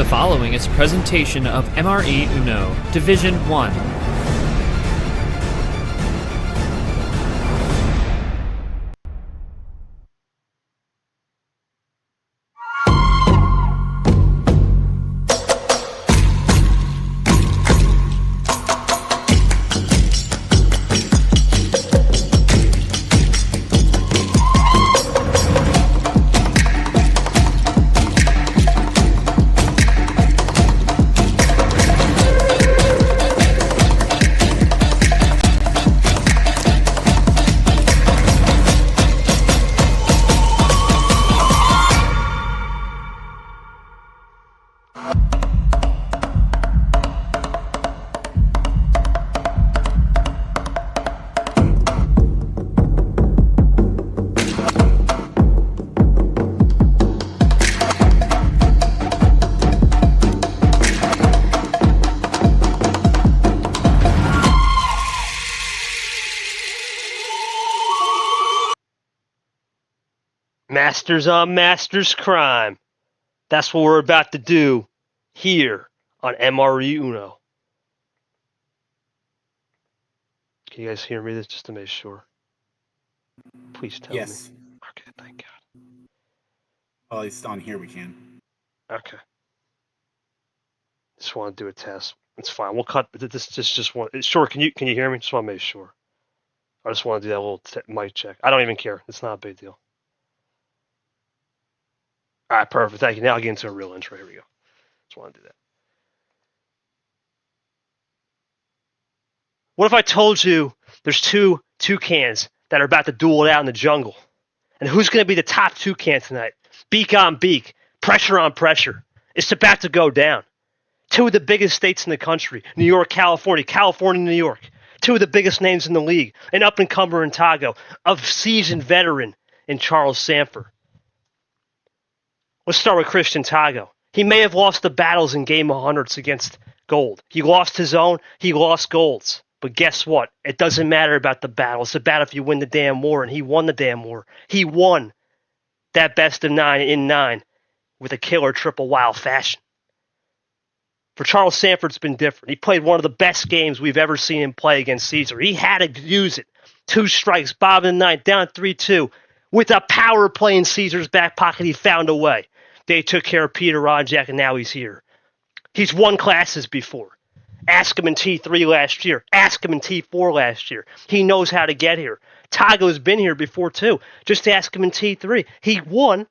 The following is a presentation of MRE Uno, Division 1. Masters on Masters Crime. That's what we're about to do here on MRE Uno. Can you guys hear me? Just to make sure. Please tell me. Okay, thank God. Well, at least on here we can. Okay. Just want to do a test. It's fine. We'll cut this. Just one. Sure. Can you hear me? Just want to make sure. I just want to do that little mic check. I don't even care. It's not a big deal. All right, perfect. Thank you. Now I'll get into a real intro. Here we go. Just want to do that. What if I told you there's two toucans that are about to duel it out in the jungle? And who's going to be the top toucan tonight? Beak on beak. Pressure on pressure. It's about to go down. Two of the biggest states in the country. New York, California. California, New York. Two of the biggest names in the league. An up-and-comer in Tagoe. A seasoned veteran in Charles Sandfer. Let's start with Christian Tagoe. He may have lost the battles in game of hundreds against gold. He lost his own. He lost gold's. But guess what? It doesn't matter about the battle. It's about if you win the damn war, and he won the damn war. He won that best of 9 in 9 with a killer triple wild fashion. For Charles Sandfer, it's been different. He played one of the best games we've ever seen him play against Caesar. He had to use it. 2 strikes, bottom of the 9th, down 3-2. With a power play in Caesar's back pocket, he found a way. They took care of Peter Ronjak, and now he's here. He's won classes before. Ask him in T3 last year. Ask him in T4 last year. He knows how to get here. Tagoe's been here before, too. Just ask him in T3. He won.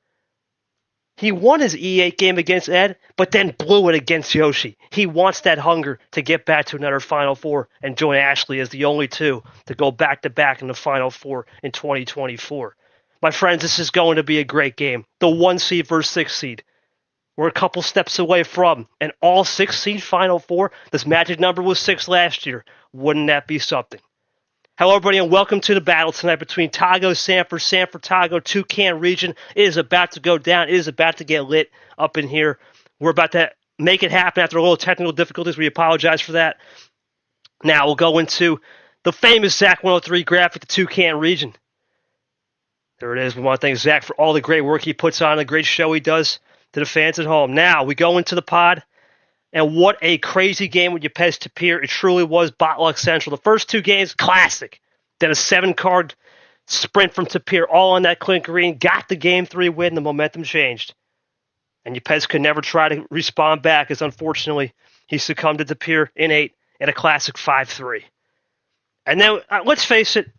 He won his E8 game against Ed, but then blew it against Yoshi. He wants that hunger to get back to another Final Four and join Ashley as the only two to go back-to-back in the Final Four in 2024. My friends, this is going to be a great game. The 1 seed versus 6 seed. We're a couple steps away from an all 6 seed Final Four. This magic number was 6 last year. Wouldn't that be something? Hello, everybody, and welcome to the battle tonight between Tagoe, Sandfer, Tagoe, Toucan region. It is about to go down. It is about to get lit up in here. We're about to make it happen after a little technical difficulties. We apologize for that. Now we'll go into the famous Zach 103 graphic, the Toucan region. There it is. We want to thank Zach for all the great work he puts on, the great show he does to the fans at home. Now, we go into the pod, and what a crazy game with Ypez Tapir. It truly was Botluck Central. The first 2 games, classic. Then a 7-card sprint from Tapir, all on that Clint Green. Got the game 3 win. The momentum changed. And Ypez could never try to respond back, as unfortunately he succumbed to Tapir in 8 at a classic 5-3. And then, let's face it,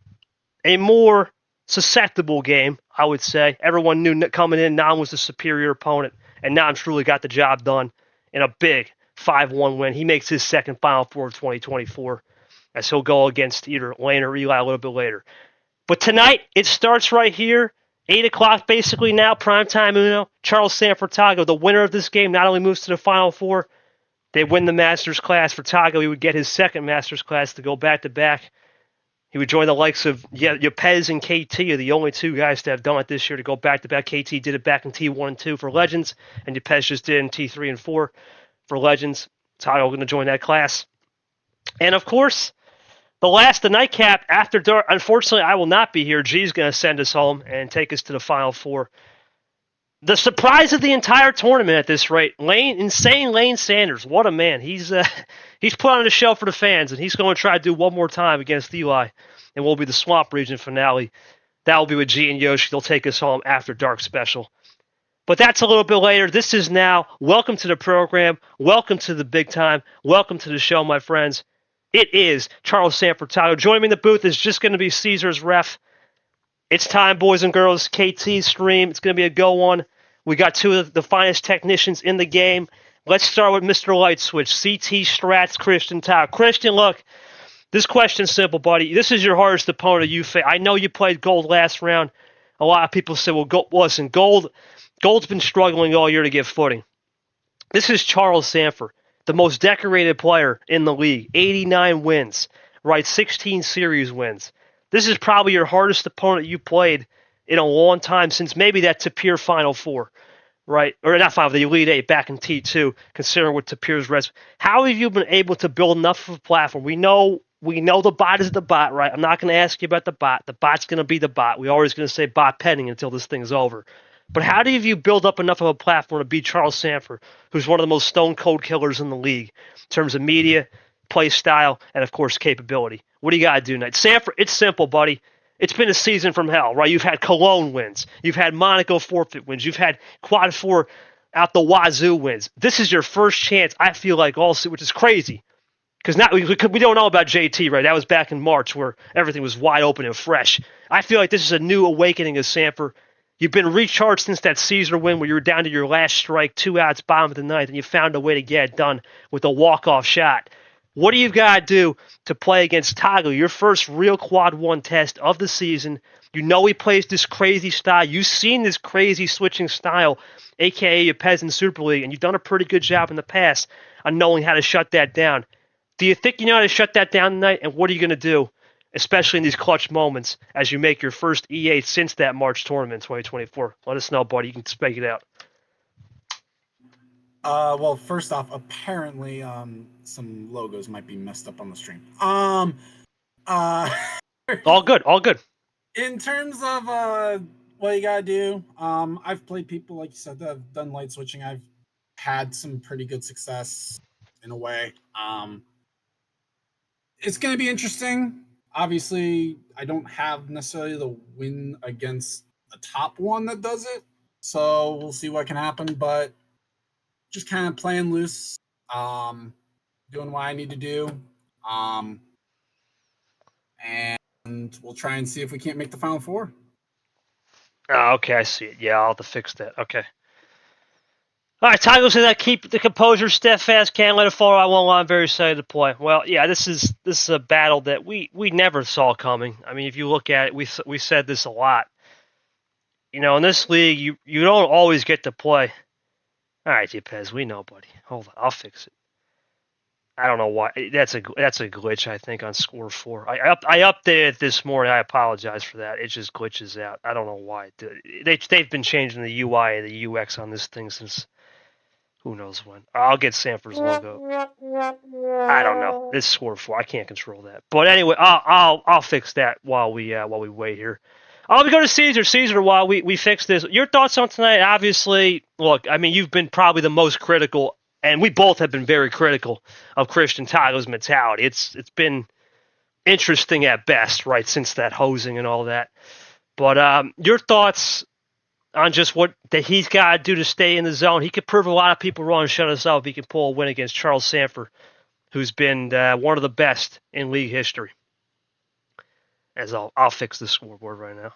a more susceptible game, I would say. Everyone knew coming in, Nam was the superior opponent, and Nam truly got the job done in a big 5-1 win. He makes his second Final Four of 2024, as he'll go against either Lane or Eli a little bit later. But tonight, it starts right here, 8 o'clock basically now, primetime Uno. Charles Sandfer Tagoe, the winner of this game, not only moves to the Final Four, they win the Masters class. For Tagoe, he would get his second Masters class to go back-to-back. He would join the likes of Ypez and KT are the only 2 guys to have done it this year to go back-to-back. KT did it back in T1 and 2 for Legends, and Ypez just did in T3 and 4 for Legends. Tagoe going to join that class. And, of course, the nightcap after dark. Unfortunately, I will not be here. G's going to send us home and take us to the Final Four. The surprise of the entire tournament at this rate, insane Lane Sanders. What a man. He's put on a show for the fans, and he's going to try to do one more time against Eli, and will be the Swamp Region finale. That will be with G and Yoshi. They'll take us home after dark special. But that's a little bit later. This is now. Welcome to the program. Welcome to the big time. Welcome to the show, my friends. It is Charles Sandfer Tagoe. Joining me in the booth is just going to be Caesar's ref. It's time, boys and girls. KT stream. It's going to be a go one. We got two of the finest technicians in the game. Let's start with Mr. Light Switch, CT Strats, Christian Tagoe. Christian, look, this question's simple, buddy. This is your hardest opponent you face. I know you played Gold last round. A lot of people say, well, listen, Gold's been struggling all year to get footing. This is Charles Sandfer, the most decorated player in the league. 89 wins, right? 16 series wins. This is probably your hardest opponent you played in a long time, since maybe that Tapir Final Four, right? Or not Final, the Elite Eight back in T2, considering what Tapir's res. How have you been able to build enough of a platform? We know the bot is the bot, right? I'm not going to ask you about the bot. The bot's going to be the bot. We're always going to say bot pending until this thing's over. But how do you build up enough of a platform to beat Charles Sandfer, who's one of the most stone cold killers in the league in terms of media, play style, and of course capability? What do you got to do tonight? Sandfer, it's simple, buddy. It's been a season from hell, right? You've had Cologne wins. You've had Monaco forfeit wins. You've had Quad 4 out the wazoo wins. This is your first chance, I feel like, also, which is crazy. Because now we don't know about JT, right? That was back in March where everything was wide open and fresh. I feel like this is a new awakening of Sandfer. You've been recharged since that Caesar win where you were down to your last strike, 2 outs, bottom of the ninth, and you found a way to get it done with a walk-off shot. What do you got to do to play against Tagoe, your first real Quad 1 test of the season? You know he plays this crazy style. You've seen this crazy switching style, a.k.a. your Peasant Super League, and you've done a pretty good job in the past on knowing how to shut that down. Do you think you know how to shut that down tonight, and what are you going to do, especially in these clutch moments as you make your first E8 since that March tournament in 2024? Let us know, buddy. You can spec it out. Well, first off, apparently, some logos might be messed up on the stream. All good. In terms of what you gotta do, I've played people like you said that have done light switching. I've had some pretty good success in a way. It's gonna be interesting. Obviously, I don't have necessarily the win against the top one that does it, so we'll see what can happen. But just kind of playing loose, doing what I need to do, and we'll try and see if we can't make the Final Four. Oh, okay, I see it. Yeah, I'll have to fix that. Okay. All right, Tagoe says that keep the composure, steadfast, can't let it fall. I won't lie, I'm very excited to play. Well, yeah, this is a battle that we never saw coming. I mean, if you look at it, we said this a lot. You know, in this league, you don't always get to play. All right, Pez, we know, buddy. Hold on, I'll fix it. I don't know why. That's a glitch, I think, on score 4. I updated it this morning. I apologize for that. It just glitches out. I don't know why. They've been changing the UI and the UX on this thing since who knows when. I'll get Sandfer's logo. I don't know. It's score 4. I can't control that. But anyway, I'll fix that while we wait here. I'll go to Caesar. Caesar, while we fix this, your thoughts on tonight? Obviously, look, I mean, you've been probably the most critical, and we both have been very critical of Christian Tagoe's mentality. It's been interesting at best, right, since that hosing and all that. But your thoughts on just what that he's got to do to stay in the zone? He could prove a lot of people wrong and shut us up if he can pull a win against Charles Sandfer, who's been one of the best in league history. As I'll fix the scoreboard right now.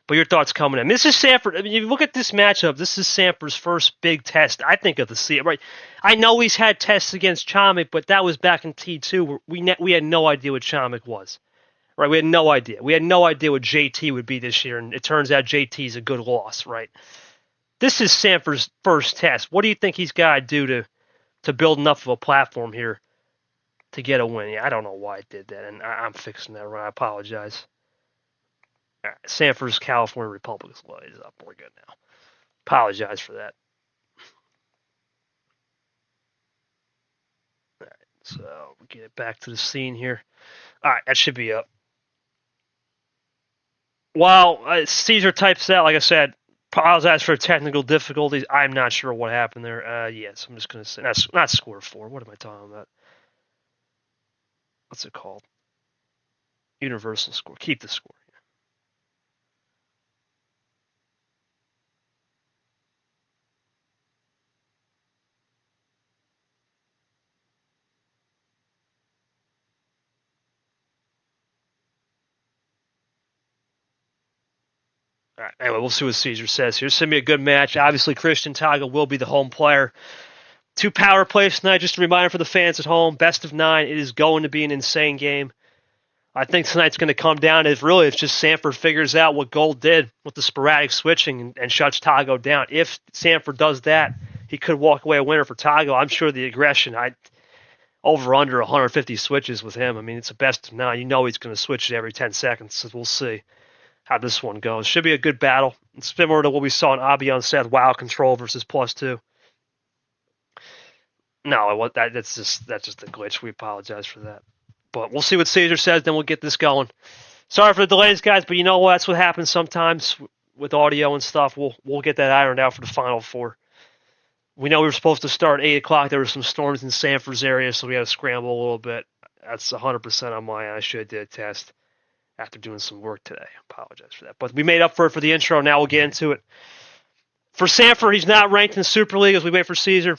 But your thoughts coming in. This is Sandfer. I mean, if you look at this matchup, this is Sandfer's first big test, I think, of the season. Right? I know he's had tests against Chomik, but that was back in T2 where we had no idea what Chomik was. Right? We had no idea. We had no idea what JT would be this year, and it turns out JT's a good loss, right? This is Sandfer's first test. What do you think he's got to do to build enough of a platform here to get a win? Yeah, I don't know why I did that, and I'm fixing that right. I apologize. All right, Sandfer's California Republic's load is up. We're good now. Apologize for that. All right, so we'll get it back to the scene here. All right, that should be up. While Caesar types out, like I said, Apologize for technical difficulties. I'm not sure what happened there. Yes, I'm just going to say that's not score 4. What am I talking about? What's it called? Universal score. Keep the score. All right. Anyway, we'll see what Caesar says here. It's going to be a good match. Obviously, Christian Tagoe will be the home player. 2 power plays tonight. Just a reminder for the fans at home. Best of 9. It is going to be an insane game. I think tonight's going to come down to if just Sandfer figures out what Gold did with the sporadic switching and shuts Tagoe down. If Sandfer does that, he could walk away a winner for Tagoe. I'm sure the aggression, over under 150 switches with him. I mean, it's a best of 9. You know he's going to switch it every 10 seconds. So we'll see how this one goes. Should be a good battle. It's similar to what we saw in Abion Seth, WoW control versus +2. No, that's just a glitch. We apologize for that. But we'll see what Caesar says, then we'll get this going. Sorry for the delays, guys, but you know what? That's what happens sometimes with audio and stuff. We'll get that ironed out for the Final Four. We know we were supposed to start at 8 o'clock. There were some storms in Sanford's area, so we had to scramble a little bit. That's 100% on my end. I should have did a test after doing some work today. I apologize for that. But we made up for it for the intro. Now we'll get into it. For Sandfer, he's not ranked in the Super League as we wait for Caesar.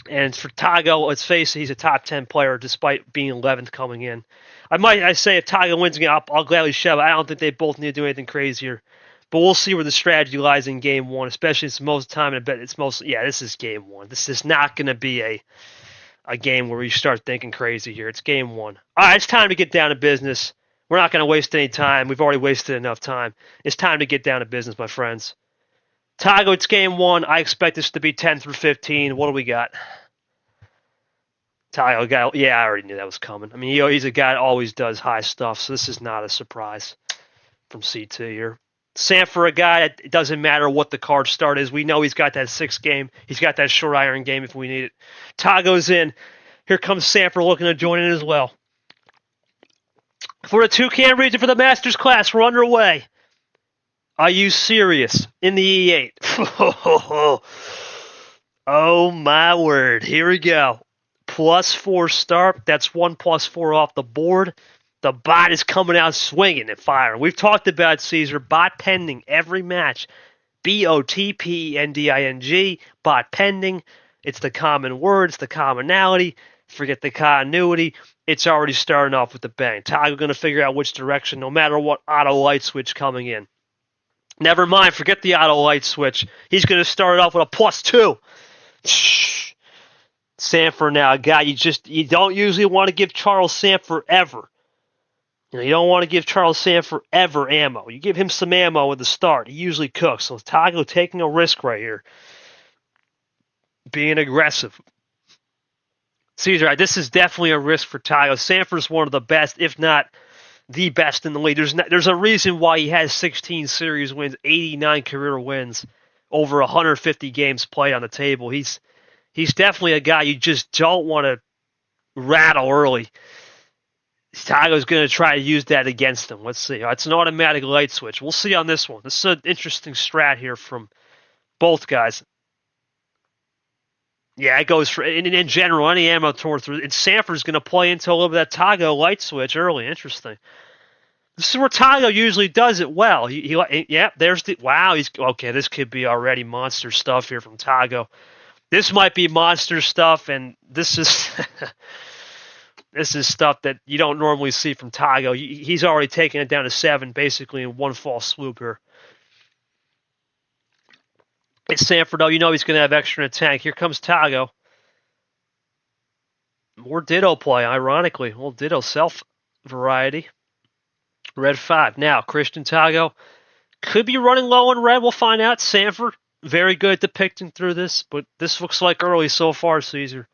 And for Tagoe, let's face it, he's a top 10 player despite being 11th coming in. I say if Tagoe wins again, I'll gladly shove it. I don't think they both need to do anything crazier. But we'll see where the strategy lies in game 1, especially it's most time. I bet it's this is game 1. This is not going to be a game where you start thinking crazy here. It's game 1. All right, it's time to get down to business. We're not going to waste any time. We've already wasted enough time. It's time to get down to business, my friends. Tagoe, it's game 1. I expect this to be 10 through 15. What do we got? Tagoe got, I already knew that was coming. I mean, he's a guy that always does high stuff, so this is not a surprise from CT here. Sandfer, a guy that it doesn't matter what the card start is. We know he's got that 6 game. He's got that short iron game if we need it. Tagoe's in. Here comes Sandfer looking to join in as well. For the TOUCAN region for the Masters class, we're underway. Are you serious? In the E8. Oh, my word. Here we go. +4 start. That's 1 +4 off the board. The bot is coming out swinging and firing. We've talked about Caesar. Bot pending every match. BOTPENDING. Bot pending. It's the common word. It's the commonality. Forget the continuity. It's already starting off with the bang. Tagoe going to figure out which direction, no matter what auto light switch coming in. Never mind, forget the auto light switch. He's going to start off with a +2. Sandfer now, a guy you don't usually want to give Charles Sandfer ever. You don't want to give Charles Sandfer ever ammo. You give him some ammo at the start. He usually cooks. So Tagoe taking a risk right here. Being aggressive. Caesar, this is definitely a risk for Tagoe. Sandfer's one of the best, if not the best in the league. There's a reason why he has 16 series wins, 89 career wins, over 150 games played on the table. He's definitely a guy you just don't want to rattle early. Tagoe's going to try to use that against him. Let's see. It's an automatic light switch. We'll see on this one. This is an interesting strat here from both guys. Yeah, it goes for in general any ammo torn through. And Sandfer's going to play into a little bit of that Tagoe light switch early. Interesting. This is where Tagoe usually does it well. There's the wow. He's okay. This could be already monster stuff here from Tagoe. This might be monster stuff, and this is this is stuff that you don't normally see from Tagoe. He's already taken it down to 7, basically in one false swoop here. It's Sandfer, though. You know he's going to have extra in a tank. Here comes Tagoe. More Ditto play, ironically. A little Ditto self variety. Red 5. Now, Christian Tagoe could be running low on red. We'll find out. Sandfer, very good at depicting through this, but this looks like early so far, Caesar.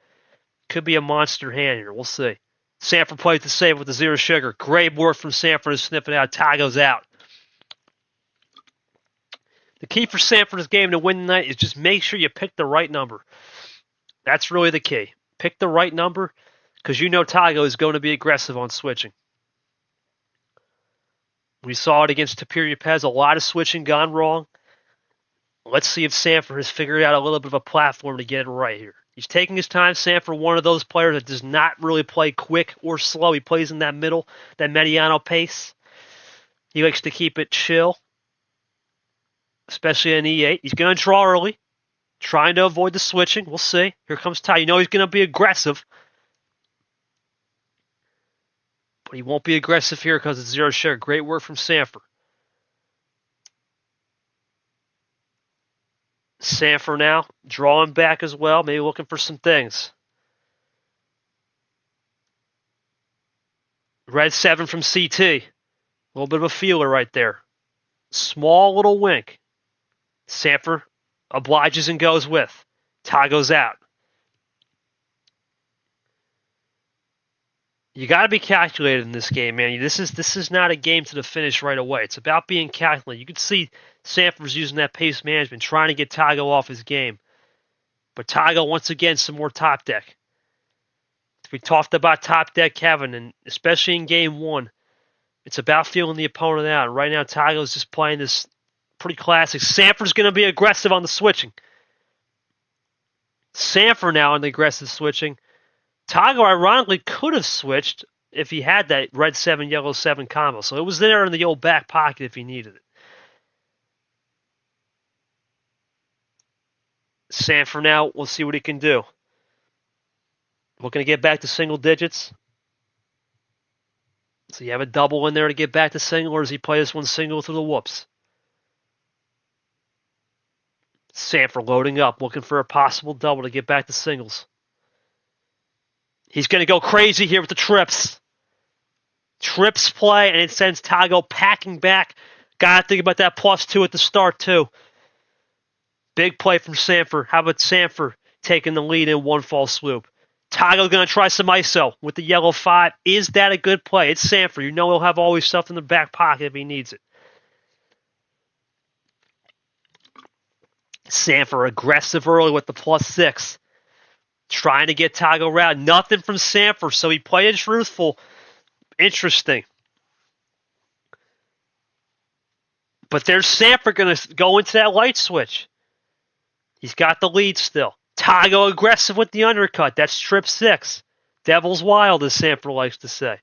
Could be a monster hand here. We'll see. Sandfer played the save with the 0 sugar. Great work from Sandfer to snip it out. Tagoe's out. The key for Sandfer's game to win tonight is just make sure you pick the right number. That's really the key. Pick the right number because you know Tagoe is going to be aggressive on switching. We saw it against Tapir Pez. A lot of switching gone wrong. Let's see if Sandfer has figured out a little bit of a platform to get it right here. He's taking his time. Sandfer, one of those players that does not really play quick or slow. He plays in that middle, that mediano pace. He likes to keep it chill, especially in E8. He's going to draw early, trying to avoid the switching. We'll see. Here comes Ty. You know he's going to be aggressive. But he won't be aggressive here because it's zero sugar. Great work from Sandfer. Sandfer now, drawing back as well, maybe looking for some things. Red 7 from CT. A little bit of a feeler right there. Small little wink. Sandfer obliges and goes with. Tagoe's out. You got to be calculated in this game, man. This is not a game to the finish right away. It's about being calculated. You can see Sandfer's using that pace management, trying to get Tagoe off his game. But Tagoe, once again, some more top deck. We talked about top deck, Kevin, and especially in game one, it's about feeling the opponent out. And right now, Tagoe's just playing this pretty classic. Sandfer's going to be aggressive on the switching. Sandfer now on the aggressive switching. Tagoe, ironically, could have switched if he had that red 7, yellow 7 combo. So it was there in the old back pocket if he needed it. Sandfer now, we'll see what he can do. Looking to get back to single digits. So you have a double in there to get back to single, or does he play this one single through the whoops? Sandfer loading up, looking for a possible double to get back to singles. He's going to go crazy here with the trips. Trips play, and it sends Tagoe packing back. Got to think about that +2 at the start, too. Big play from Sandfer. How about Sandfer taking the lead in one fall swoop? Tagoe going to try some ISO with the yellow 5. Is that a good play? It's Sandfer. You know he'll have always stuff in the back pocket if he needs it. Sandfer aggressive early with the +6. Trying to get Tagoe around. Nothing from Sandfer, so he played it truthful. Interesting. But there's Sandfer going to go into that light switch. He's got the lead still. Tagoe aggressive with the undercut. That's trip 6. Devil's wild, as Sandfer likes to say.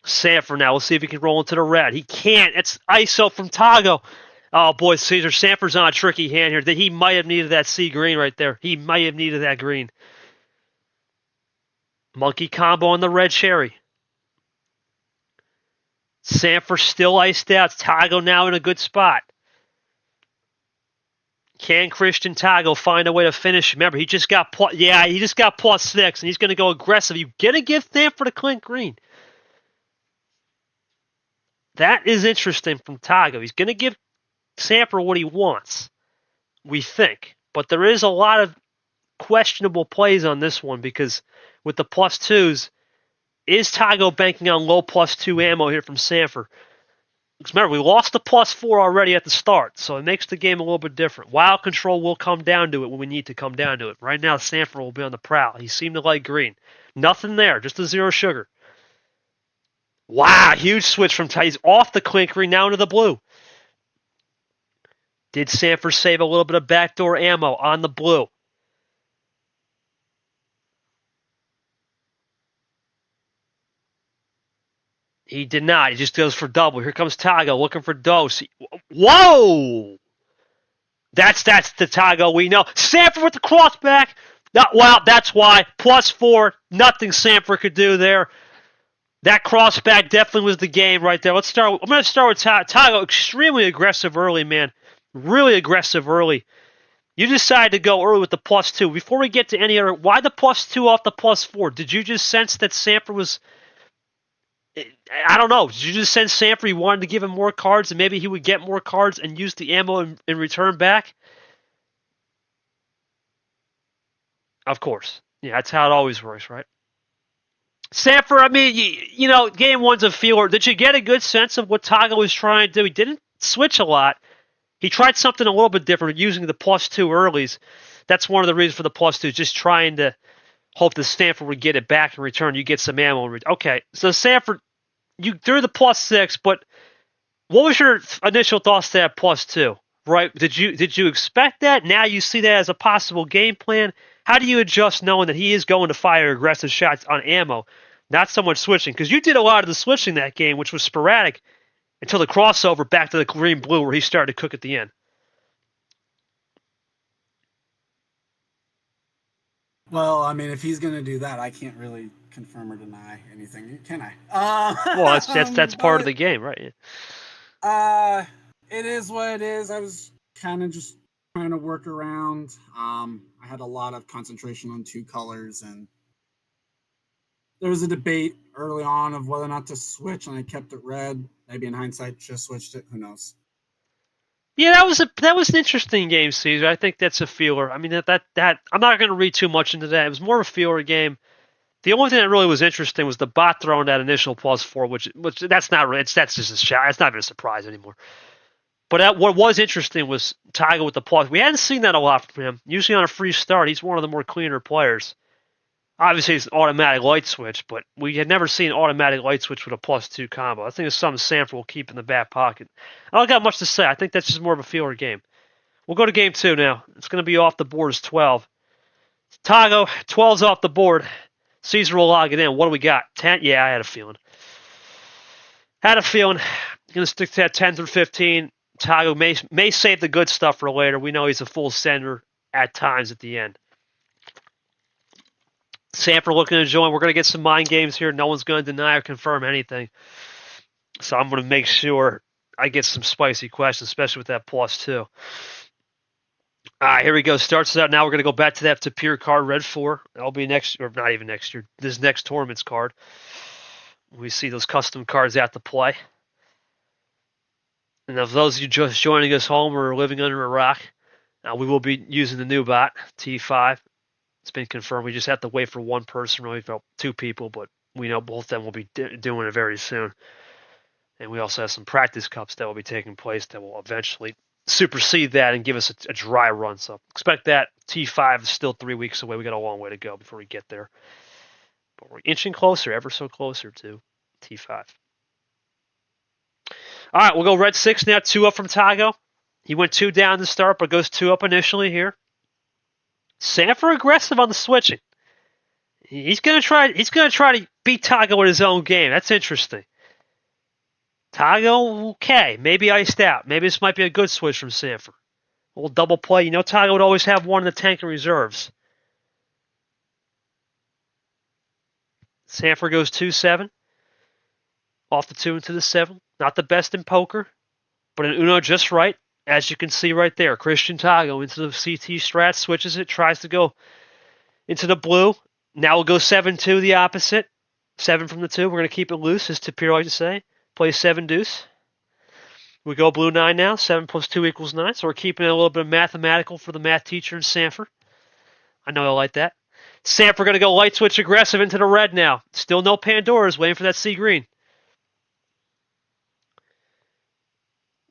Sandfer now. We'll see if he can roll into the red. He can't. It's ISO from Tagoe. Oh, boy, Caesar. Sandfer's on a tricky hand here. He might have needed that C green right there. He might have needed that green. Monkey combo on the red cherry. Sandfer still iced out. Tagoe now in a good spot. Can Christian Tagoe find a way to finish? Remember, he just got +6, and he's going to go aggressive. You got to give Sandfer the Clint green. That is interesting from Tagoe. He's going to give Sandfer what he wants, we think. But there is a lot of questionable plays on this one because with the +2s, is Tagoe banking on low +2 ammo here from Sandfer? Because remember, we lost the +4 already at the start, so it makes the game a little bit different. Wild control will come down to it when we need to come down to it. Right now, Sandfer will be on the prowl. He seemed to like green. Nothing there, just a zero sugar. Wow, huge switch from Ty. He's off the Clint green, now into the blue. Did Sandfer save a little bit of backdoor ammo on the blue? He did not. He just goes for double. Here comes Tagoe looking for dose. Whoa! That's the Tagoe we know. Sandfer with the crossback. Well, that's why. +4. Nothing Sandfer could do there. That crossback definitely was the game right there. I'm going to start with Tagoe. Extremely aggressive early, man. Really aggressive early. You decided to go early with the +2. Before we get to any other, why the +2 off the +4? Did you just sense that Sandfer was... I don't know. Did you just sense Sandfer, you wanted to give him more cards and maybe he would get more cards and use the ammo in return back? Of course. Yeah, that's how it always works, right? Sandfer, I mean, you know, game one's a feeler. Did you get a good sense of what Tagoe was trying to do? He didn't switch a lot. He tried something a little bit different using the +2 earlies. That's one of the reasons for the +2, just trying to hope that Sandfer would get it back in return. You get some ammo. Okay, so Sandfer, you threw the +6, but What was your initial thoughts to that +2? Right? Did you expect that? Now you see that as a possible game plan. How do you adjust knowing that he is going to fire aggressive shots on ammo, not so much switching? Because you did a lot of the switching that game, which was sporadic until the crossover back to the green blue where he started to cook at the end. Well, I mean, if he's going to do that, I can't really confirm or deny anything, can I? Well, that's part of the game, right? It is what it is. I was kind of just trying to work around. I had a lot of concentration on 2 colors, and there was a debate early on of whether or not to switch, and I kept it red. Maybe in hindsight, just switched it. Who knows? Yeah, that was an interesting game, Caesar. I think that's a feeler. I mean, that I'm not going to read too much into that. It was more of a feeler game. The only thing that really was interesting was the bot throwing that initial +4, which that's not really, that's just a shot. It's not even a surprise anymore. But what was interesting was Tagoe with the plus. We hadn't seen that a lot from him. Usually on a free start, he's one of the more cleaner players. Obviously, it's an automatic light switch, but we had never seen an automatic light switch with a +2 combo. I think it's something Sandfer will keep in the back pocket. I don't got much to say. I think that's just more of a feeler game. We'll go to game 2 now. It's going to be off the board as 12. Tagoe, 12's off the board. Caesar will log it in. What do we got? 10? Yeah, I had a feeling. Going to stick to that 10 through 15. Tagoe may save the good stuff for later. We know he's a full sender at times at the end. Sandfer looking to join. We're going to get some mind games here. No one's going to deny or confirm anything. So I'm going to make sure I get some spicy questions, especially with that +2. All right, here we go. Starts out now. We're going to go back to that Tapir card, red 4. That'll be next, or not even next year. This next tournament's card. We see those custom cards out to play. And of those of you just joining us home or living under a rock, we will be using the new bot, T5. It's been confirmed. We just have to wait for one person, really, for 2 people, but we know both of them will be doing it very soon. And we also have some practice cups that will be taking place that will eventually supersede that and give us a dry run. So expect that. T5 is still 3 weeks away. We got a long way to go before we get there. But we're inching closer, ever so closer to T5. All right, we'll go red 6 now, 2 up from Tagoe. He went 2 down to start, but goes 2 up initially here. Sandfer aggressive on the switching. He's gonna try to beat Tagoe in his own game. That's interesting. Tagoe, okay, maybe iced out. Maybe this might be a good switch from Sandfer. A little double play. You know, Tagoe would always have one in the tank in reserves. Sandfer goes 2-7. Off the 2 into the 7. Not the best in poker, but in Uno just right. As you can see right there, Christian Tagoe into the CT strat, switches it, tries to go into the blue. Now we'll go 7-2, the opposite. 7 from the 2. We're going to keep it loose, as Tapir likes to say. Play 7 deuce. We go blue 9 now. 7 plus 2 equals 9. So we're keeping it a little bit of mathematical for the math teacher in Sandfer. I know he'll like that. Sandfer going to go light switch aggressive into the red now. Still no Pandoras, waiting for that sea green.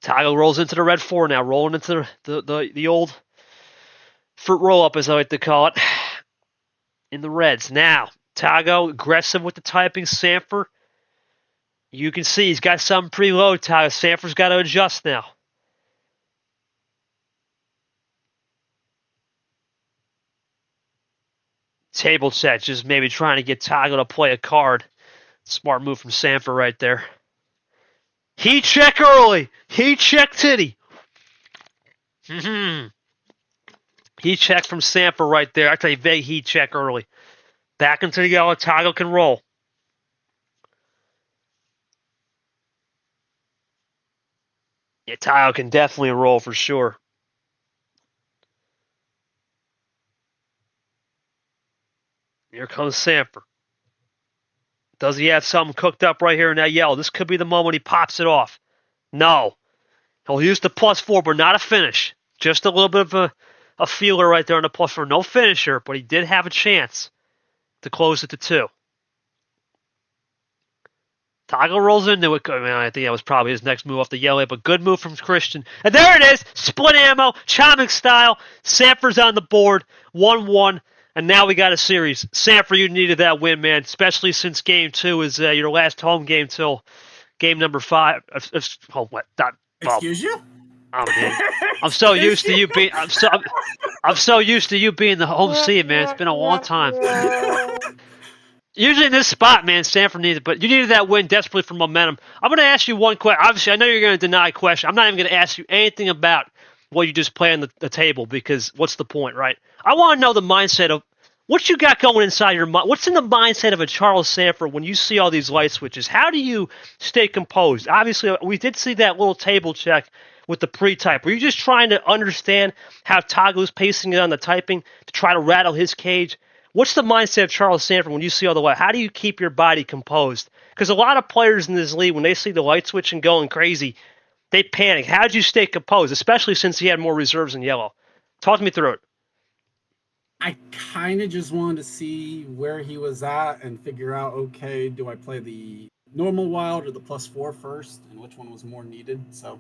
Tagoe rolls into the red 4 now, rolling into the old fruit roll-up, as I like to call it, in the reds. Now, Tagoe aggressive with the typing. Sandfer, you can see he's got something pretty low, Tagoe. Sanfer's got to adjust now. Table set, just maybe trying to get Tagoe to play a card. Smart move from Sandfer right there. Heat check early. Heat check titty. Heat check from Sandfer right there. I tell you, big heat check early. Back into the yellow. Tagoe can roll. Yeah, Tagoe can definitely roll for sure. Here comes Sandfer. Does he have something cooked up right here in that yellow? This could be the moment he pops it off. No. He'll use the +4, but not a finish. Just a little bit of a feeler right there on the +4. No finisher, but he did have a chance to close it to 2. Tagoe rolls into it. I think that was probably his next move off the yellow, but good move from Christian. And there it is. Split ammo. Chomik style. Sandfer's on the board. 1-1. And now we got a series. Sandfer, you needed that win, man, especially since game 2 is your last home game till game number 5. Oh, what? Excuse you? I'm an idiot. I'm so used to you being. I'm so used to you being the home seed, man. It's been a long time. Usually in this spot, man, Sandfer needs it, but you needed that win desperately for momentum. I'm going to ask you one question. Obviously, I know you're going to deny a question. I'm not even going to ask you anything about what you just play on the table because what's the point, right? I want to know the mindset of what you got going inside your mind. What's in the mindset of a Charles Sandfer when you see all these light switches? How do you stay composed? Obviously, we did see that little table check with the pre-type. Were you just trying to understand how Tagoe's pacing it on the typing to try to rattle his cage? What's the mindset of Charles Sandfer when you see all the light? How do you keep your body composed? Because a lot of players in this league, when they see the light switch and going crazy, they panic. How did you stay composed, especially since he had more reserves in yellow? Talk me through it. I kind of just wanted to see where he was at and figure out, okay, do I play the normal wild or the +4 first, and which one was more needed? So.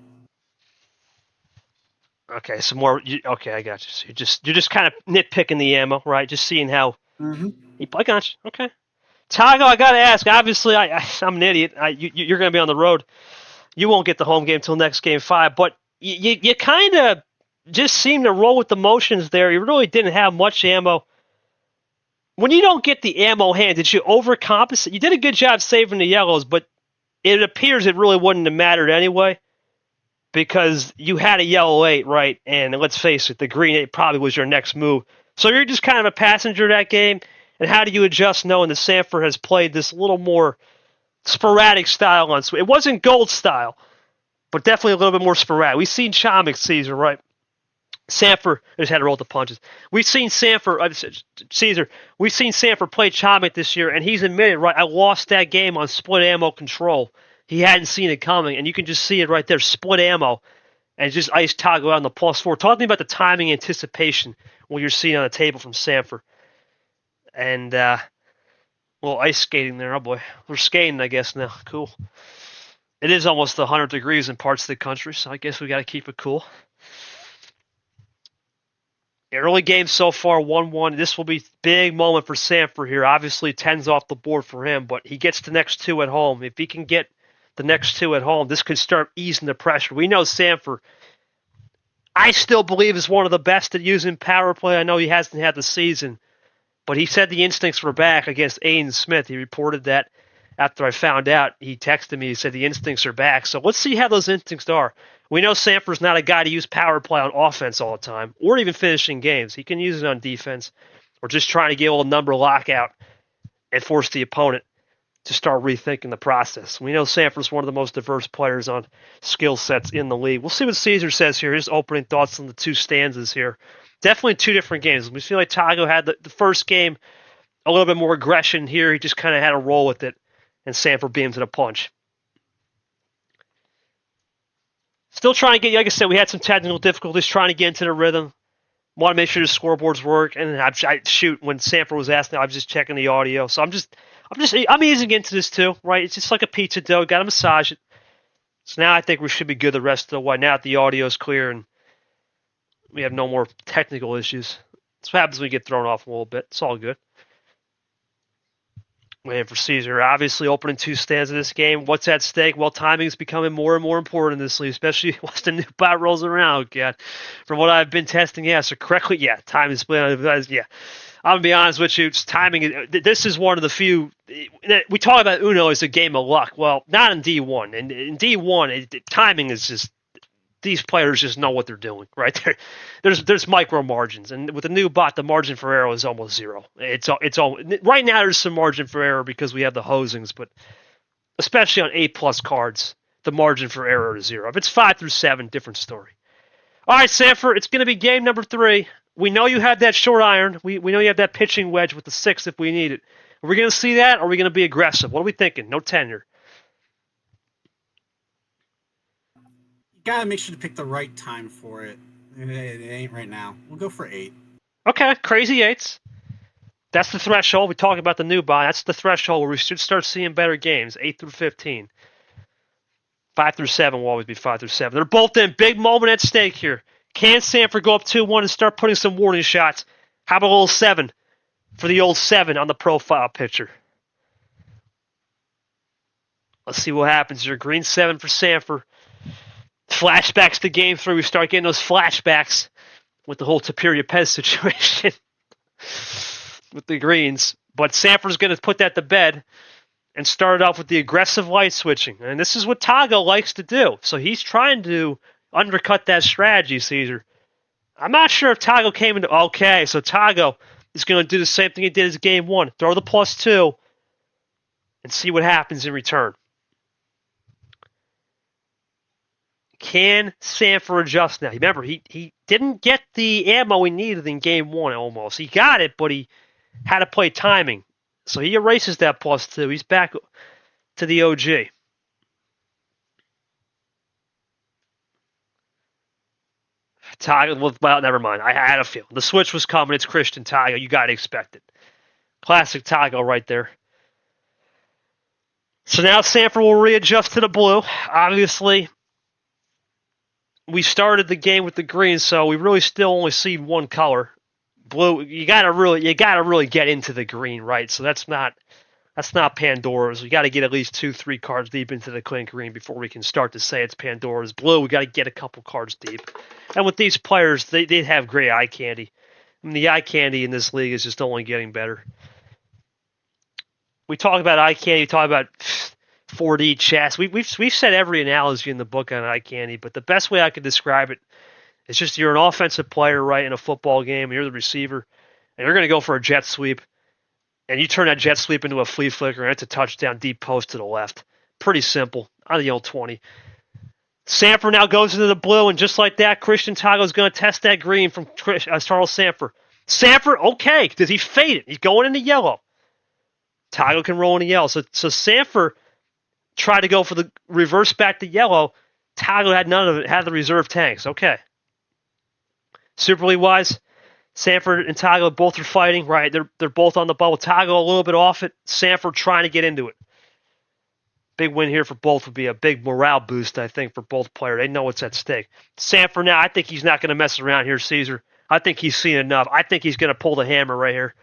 Okay, some more. Okay, I got you. So you're just kind of nitpicking the ammo, right? Just seeing how. I got you. Okay. Tagoe, I got to ask. Obviously, I'm an idiot. You're going to be on the road. You won't get the home game until next game 5. But you kind of just seem to roll with the motions there. You really didn't have much ammo. When you don't get the ammo hand, did you overcompensate? You did a good job saving the yellows, but it appears it really wouldn't have mattered anyway because you had a yellow 8, right? And let's face it, the green 8 probably was your next move. So you're just kind of a passenger that game. And how do you adjust knowing that Sandfer has played this little more sporadic style on Switch? It wasn't gold style, but definitely a little bit more sporadic. We've seen Chomix Caesar, right? Sandfer just had to roll the punches. We've seen Sandfer play Chomix this year, and he's admitted, right, I lost that game on split ammo control. He hadn't seen it coming, and you can just see it right there, split ammo, and just ice Tagoe out on the +4. Talk to me about the timing anticipation what you're seeing on the table from Sandfer. And, well, ice skating there. Oh, boy. We're skating, I guess, now. Cool. It is almost 100 degrees in parts of the country, so I guess we got to keep it cool. Early game so far, 1-1. This will be a big moment for Sandfer here. Obviously, 10's off the board for him, but he gets the next 2 at home. If he can get the next 2 at home, this could start easing the pressure. We know Sandfer, I still believe, is one of the best at using power play. I know he hasn't had the season, but he said the instincts were back against Aiden Smith. He reported that after I found out. He texted me. He said the instincts are back. So let's see how those instincts are. We know Sandfer's not a guy to use power play on offense all the time or even finishing games. He can use it on defense or just trying to get a little number lockout and force the opponent to start rethinking the process. We know Sandfer's one of the most diverse players on skill sets in the league. We'll see what Caesar says here. His opening thoughts on the 2 stanzas here. Definitely 2 different games. We feel like Tagoe had the first game a little bit more aggression here. He just kind of had to roll with it, and Sandfer beams it a punch. Still trying to get, like I said, we had some technical difficulties trying to get into the rhythm. Want to make sure the scoreboards work. And when Sandfer was asking, I was just checking the audio. So I'm easing into this too, right? It's just like a pizza dough. Got to massage it. So now I think we should be good the rest of the way. Now that the audio is clear and we have no more technical issues. That's what happens when we get thrown off a little bit. It's all good. Waiting for Caesar. Obviously, opening 2 stands of this game. What's at stake? Well, timing is becoming more and more important in this league, especially once the new bot rolls around. God, from what I've been testing, so correctly, time is split. Yeah, I'm gonna be honest with you. Timing. This is one of the few. We talk about Uno as a game of luck. Well, not in D1. And in D1, timing is just. These players just know what they're doing, right? There's micro margins, and with the new bot, the margin for error is almost 0. It's all right now. There's some margin for error because we have the hosings, but especially on A+ cards, the margin for error is 0. If it's 5 through 7, different story. All right, Sandfer, it's going to be game number 3. We know you have that short iron. We know you have that pitching wedge with the 6 if we need it. Are we going to see that, or are we going to be aggressive? What are we thinking? No tenure. Gotta make sure to pick the right time for it. It ain't right now. We'll go for 8. Okay, crazy 8s. That's the threshold. We talk about the new buy. That's the threshold where we should start seeing better games. 8 through 15. 5 through 7 will always be 5 through 7. They're both in. Big moment at stake here. Can Sandfer go up 2-1 and start putting some warning shots? How about a little 7 for the old 7 on the profile picture? Let's see what happens here. Green 7 for Sandfer. Flashbacks to game 3. We start getting those flashbacks with the whole Superior Pez situation with the greens. But Sandfer's going to put that to bed and start off with the aggressive light switching. And this is what Tagoe likes to do. So he's trying to undercut that strategy, Caesar. I'm not sure if Tagoe came into... Okay, so Tagoe is going to do the same thing he did as game 1. Throw the +2 and see what happens in return. Can Sandfer adjust now? Remember, he didn't get the ammo he needed in game 1 almost. He got it, but he had to play timing. So he erases that +2. He's back to the OG. Tagoe, well, never mind. I had a feeling. The switch was coming. It's Christian Tagoe. You got to expect it. Classic Tagoe right there. So now Sandfer will readjust to the blue. Obviously, we started the game with the green, so we really still only see one color. Blue, you gotta really get into the green, right? So that's not Pandora's. We gotta get at least 2-3 cards deep into the clean green before we can start to say it's Pandora's. Blue, we gotta get a couple cards deep. And with these players, they have great eye candy. I mean, the eye candy in this league is just only getting better. We talk about eye candy, we talk about 4D chess. We've said every analogy in the book on eye candy, but the best way I could describe it is just you're an offensive player, right, in a football game, and you're the receiver, and you're going to go for a jet sweep, and you turn that jet sweep into a flea flicker, and it's a touchdown deep post to the left. Pretty simple on the old 20. Sandfer now goes into the blue, and just like that, Christian Tagoe is going to test that green from Charles Sandfer. Sandfer, okay, does he fade it? He's going into yellow. Tagoe can roll into yellow. So Sandfer tried to go for the reverse back to yellow. Tagoe had none of it, had the reserve tanks. Okay. Super League-wise, Sandfer and Tagoe both are fighting. Right, they're both on the bubble. Tagoe a little bit off it. Sandfer trying to get into it. Big win here for both would be a big morale boost, I think, for both players. They know what's at stake. Sandfer now, I think he's not going to mess around here, Caesar. I think he's seen enough. I think he's going to pull the hammer right here.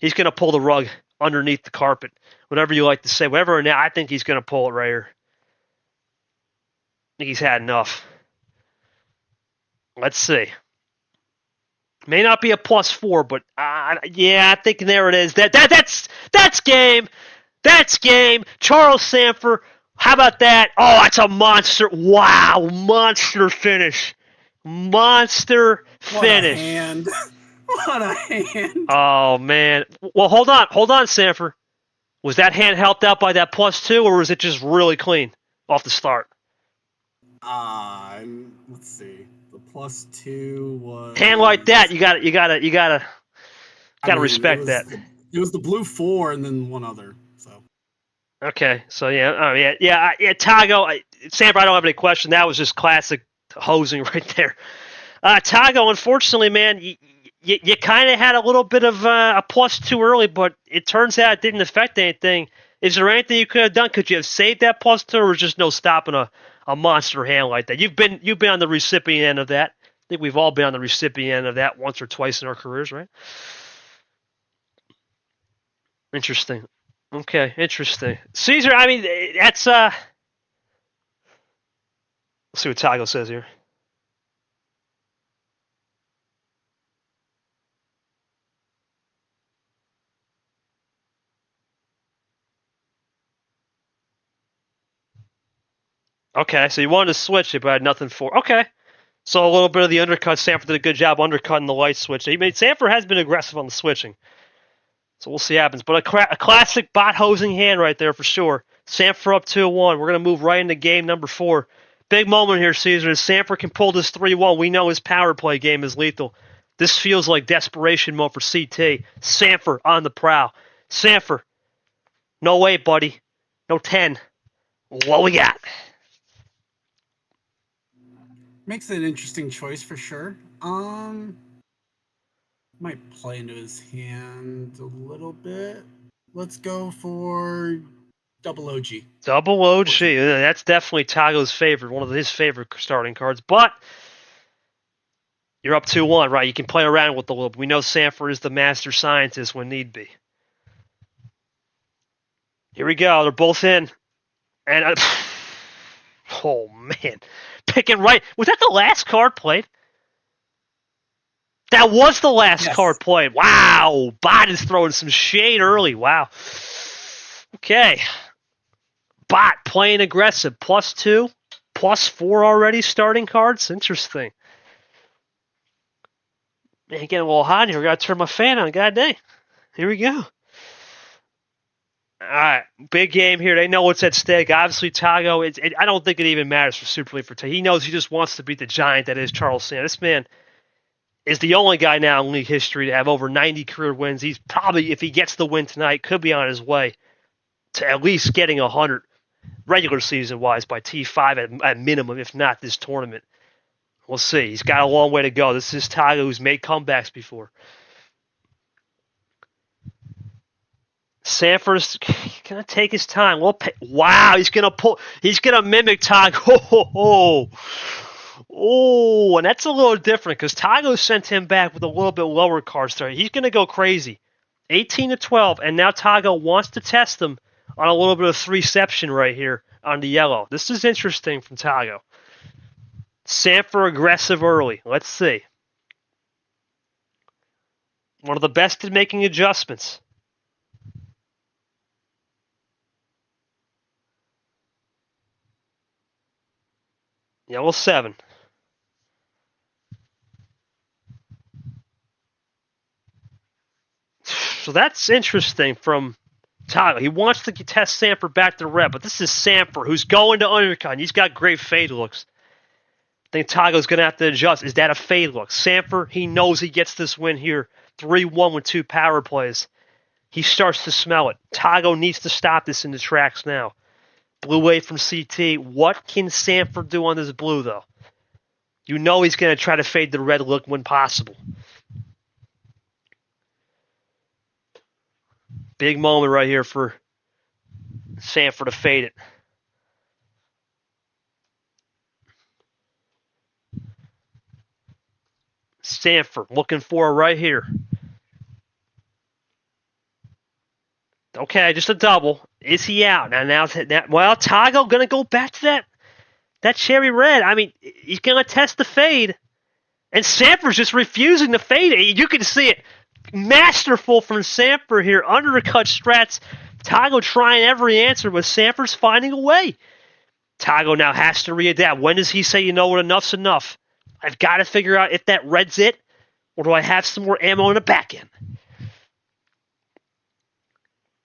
He's going to pull the rug underneath the carpet. Whatever you like to say. Whatever now, I think he's going to pull it right here. I think he's had enough. Let's see. May not be a +4, but yeah, I think there it is. That's game. That's game. Charles Sandfer. How about that? Oh, that's a monster. Wow, monster finish. Monster finish. What a hand. What a hand. Oh, man. Well, hold on, Sandfer. Was that hand helped out by that +2, or was it just really clean off the start? Let's see. The +2 was Hand like that, you gotta respect that. It was the blue 4 and then one other. So okay, so yeah, Tagoe, Sandfer, I don't have any question. That was just classic hosing right there. Tagoe, unfortunately, man, you kind of had a little bit of a +2 early, but it turns out it didn't affect anything. Is there anything you could have done? Could you have saved that +2, or was just no stopping a monster hand like that? You've been on the recipient end of that. I think we've all been on the recipient end of that once or twice in our careers, right? Interesting. Okay, interesting. Caesar, I mean, that's let's see what Tagoe says here. Okay, so you wanted to switch it, but had nothing for. Okay, so a little bit of the undercut. Sandfer did a good job undercutting the light switch. Sandfer has been aggressive on the switching, so we'll see what happens. But a classic bot hosing hand right there for sure. Sandfer up 2-1. We're gonna move right into game number 4. Big moment here, Caesar. As Sandfer can pull this 3-1, we know his power play game is lethal. This feels like desperation mode for CT. Sandfer on the prowl. Sandfer, no 8, buddy. No 10. What we got? makes it an interesting choice for sure. Might play into his hand a little bit. Let's go for double OG. Double OG. That's definitely Tagoe's favorite, one of his favorite starting cards. But you're up 2-1, right? You can play around with the little. We know Sandfer is the master scientist when need be. Here we go. They're both in. And oh man, picking right. Was that the last card played? That was the last card played. Wow, Bot is throwing some shade early. Wow. Okay. Bot playing aggressive. +2, +4 already starting cards. Interesting. Man, getting a little hot here. I gotta turn my fan on. God dang. Here we go. All right, big game here. They know what's at stake. Obviously, Tagoe, I don't think it even matters for Super League for Tagoe. He knows he just wants to beat the giant that is Charles Sanders. This man is the only guy now in league history to have over 90 career wins. He's probably, if he gets the win tonight, could be on his way to at least getting 100 regular season-wise by T5 at minimum, if not this tournament. We'll see. He's got a long way to go. This is Tagoe, who's made comebacks before. Sandfer's gonna take his time. Wow, he's gonna pull. He's gonna mimic Tagoe. Oh, and that's a little different because Tagoe sent him back with a little bit lower card start. He's gonna go crazy. 18-12, and now Tagoe wants to test him on a little bit of threeception right here on the yellow. This is interesting from Tagoe. Sandfer aggressive early. Let's see. One of the best at making adjustments. Yellow 7. So that's interesting from Tagoe. He wants to test Sandfer back to red, but this is Sandfer who's going to undercut. He's got great fade looks. I think Tagoe's going to have to adjust. Is that a fade look? Sandfer, he knows he gets this win here. 3-1 with 2 power plays. He starts to smell it. Tagoe needs to stop this in the tracks now. Blue away from CT. What can Sandfer do on this blue, though? You know he's going to try to fade the red look when possible. Big moment right here for Sandfer to fade it. Sandfer looking for it right here. Okay, just a double. Is he out? Now, well, Tagoe going to go back to that cherry red. I mean, he's going to test the fade. And Sandfer's just refusing to fade it. You can see it. Masterful from Sandfer here. Undercut strats. Tagoe trying every answer, but Sandfer's finding a way. Tagoe now has to readapt. When does he say, you know what, enough's enough? I've got to figure out if that red's it, or do I have some more ammo in the back end?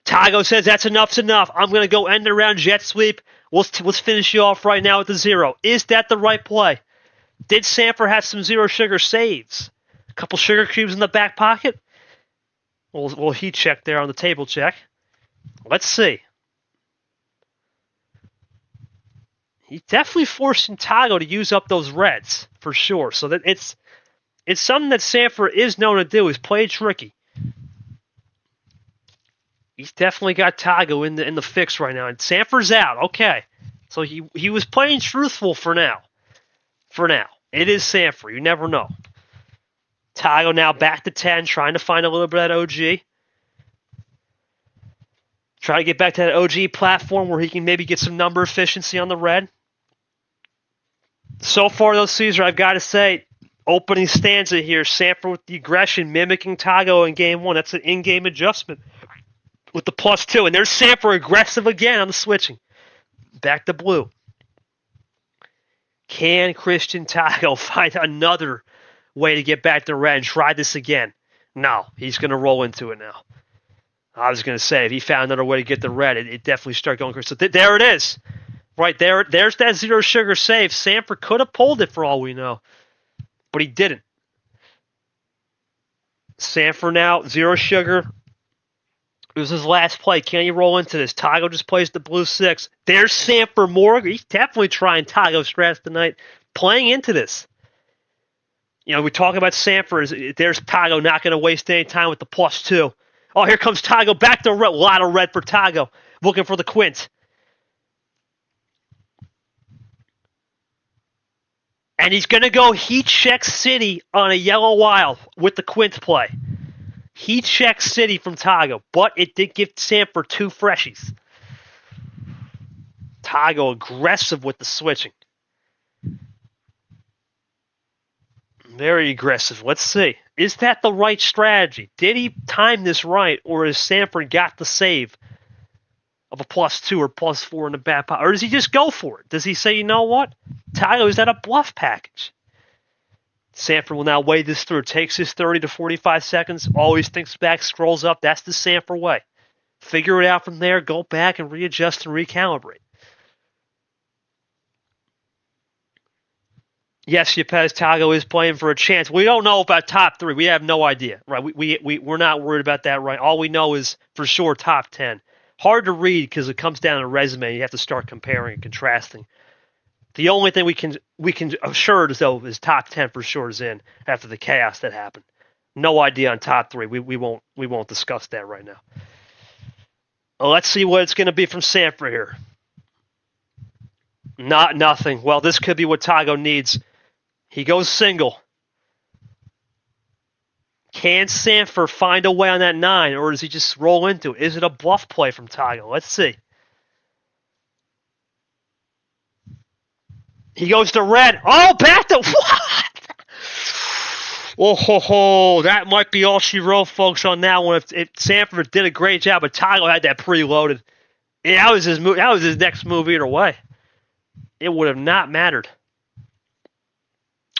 Tagoe says that's enough's enough. I'm going to go end around jet sweep. Let's finish you off right now with the 0. Is that the right play? Did Sandfer have some 0 sugar saves? A couple sugar cubes in the back pocket? We'll heat check there on the table check. Let's see. He's definitely forcing Tagoe to use up those reds, for sure. So that it's something that Sandfer is known to do, is play tricky. He's definitely got Tagoe in the fix right now. And Sandfer's out. Okay. So he was playing truthful for now. For now. It is Sandfer. You never know. Tagoe now back to 10, trying to find a little bit of that OG. Try to get back to that OG platform where he can maybe get some number efficiency on the red. So far, though, Caesar, I've got to say, opening stanza here, Sandfer with the aggression, mimicking Tagoe in game 1. That's an in-game adjustment with the +2. And there's Sandfer aggressive again on the switching. Back to blue. Can Christian Tagoe find another way to get back to red and try this again? No, he's going to roll into it now. I was going to say, if he found another way to get the red, it definitely started going crazy. So there it is. Right there. There's that 0 sugar save. Sandfer could have pulled it for all we know, but he didn't. Sandfer now, 0 sugar. It was his last play. Can he roll into this? Tagoe just plays the blue 6. There's Sandfer more. He's definitely trying Tagoe strats tonight, playing into this. You know, we talk about Sandfer. There's Tagoe not going to waste any time with the +2. Oh, here comes Tagoe back to red. A lot of red for Tagoe. Looking for the quint. And he's going to go heat check City on a yellow wild with the quint play. Heat check City from Tagoe, but it did give Sandfer 2 freshies. Tagoe aggressive with the switching. Very aggressive. Let's see. Is that the right strategy? Did he time this right, or has Sandfer got the save of a +2 or +4 in the back pocket? Or does he just go for it? Does he say, you know what? Tagoe's at a bluff package. Sandfer will now weigh this through. Takes his 30 to 45 seconds. Always thinks back, scrolls up. That's the Sandfer way. Figure it out from there. Go back and readjust and recalibrate. Yes, Yepes Tagoe is playing for a chance. We don't know about top 3. We have no idea, right? We're not worried about that, right? All we know is for sure top 10. Hard to read because it comes down to resume. You have to start comparing and contrasting. The only thing we can assure though is top 10 for sure is in after the chaos that happened. No idea on top 3. We won't discuss that right now. Well, let's see what it's going to be from Sandfer here. Nothing. Well, this could be what Tagoe needs. He goes single. Can Sandfer find a way on that 9, or does he just roll into it? Is it a bluff play from Tagoe? Let's see. He goes to red. Oh, back to what? Oh, that might be all she wrote, folks, on that one. If Sandfer did a great job, but Tagoe had that preloaded. Yeah, that was his move. That was his next move either way. It would have not mattered.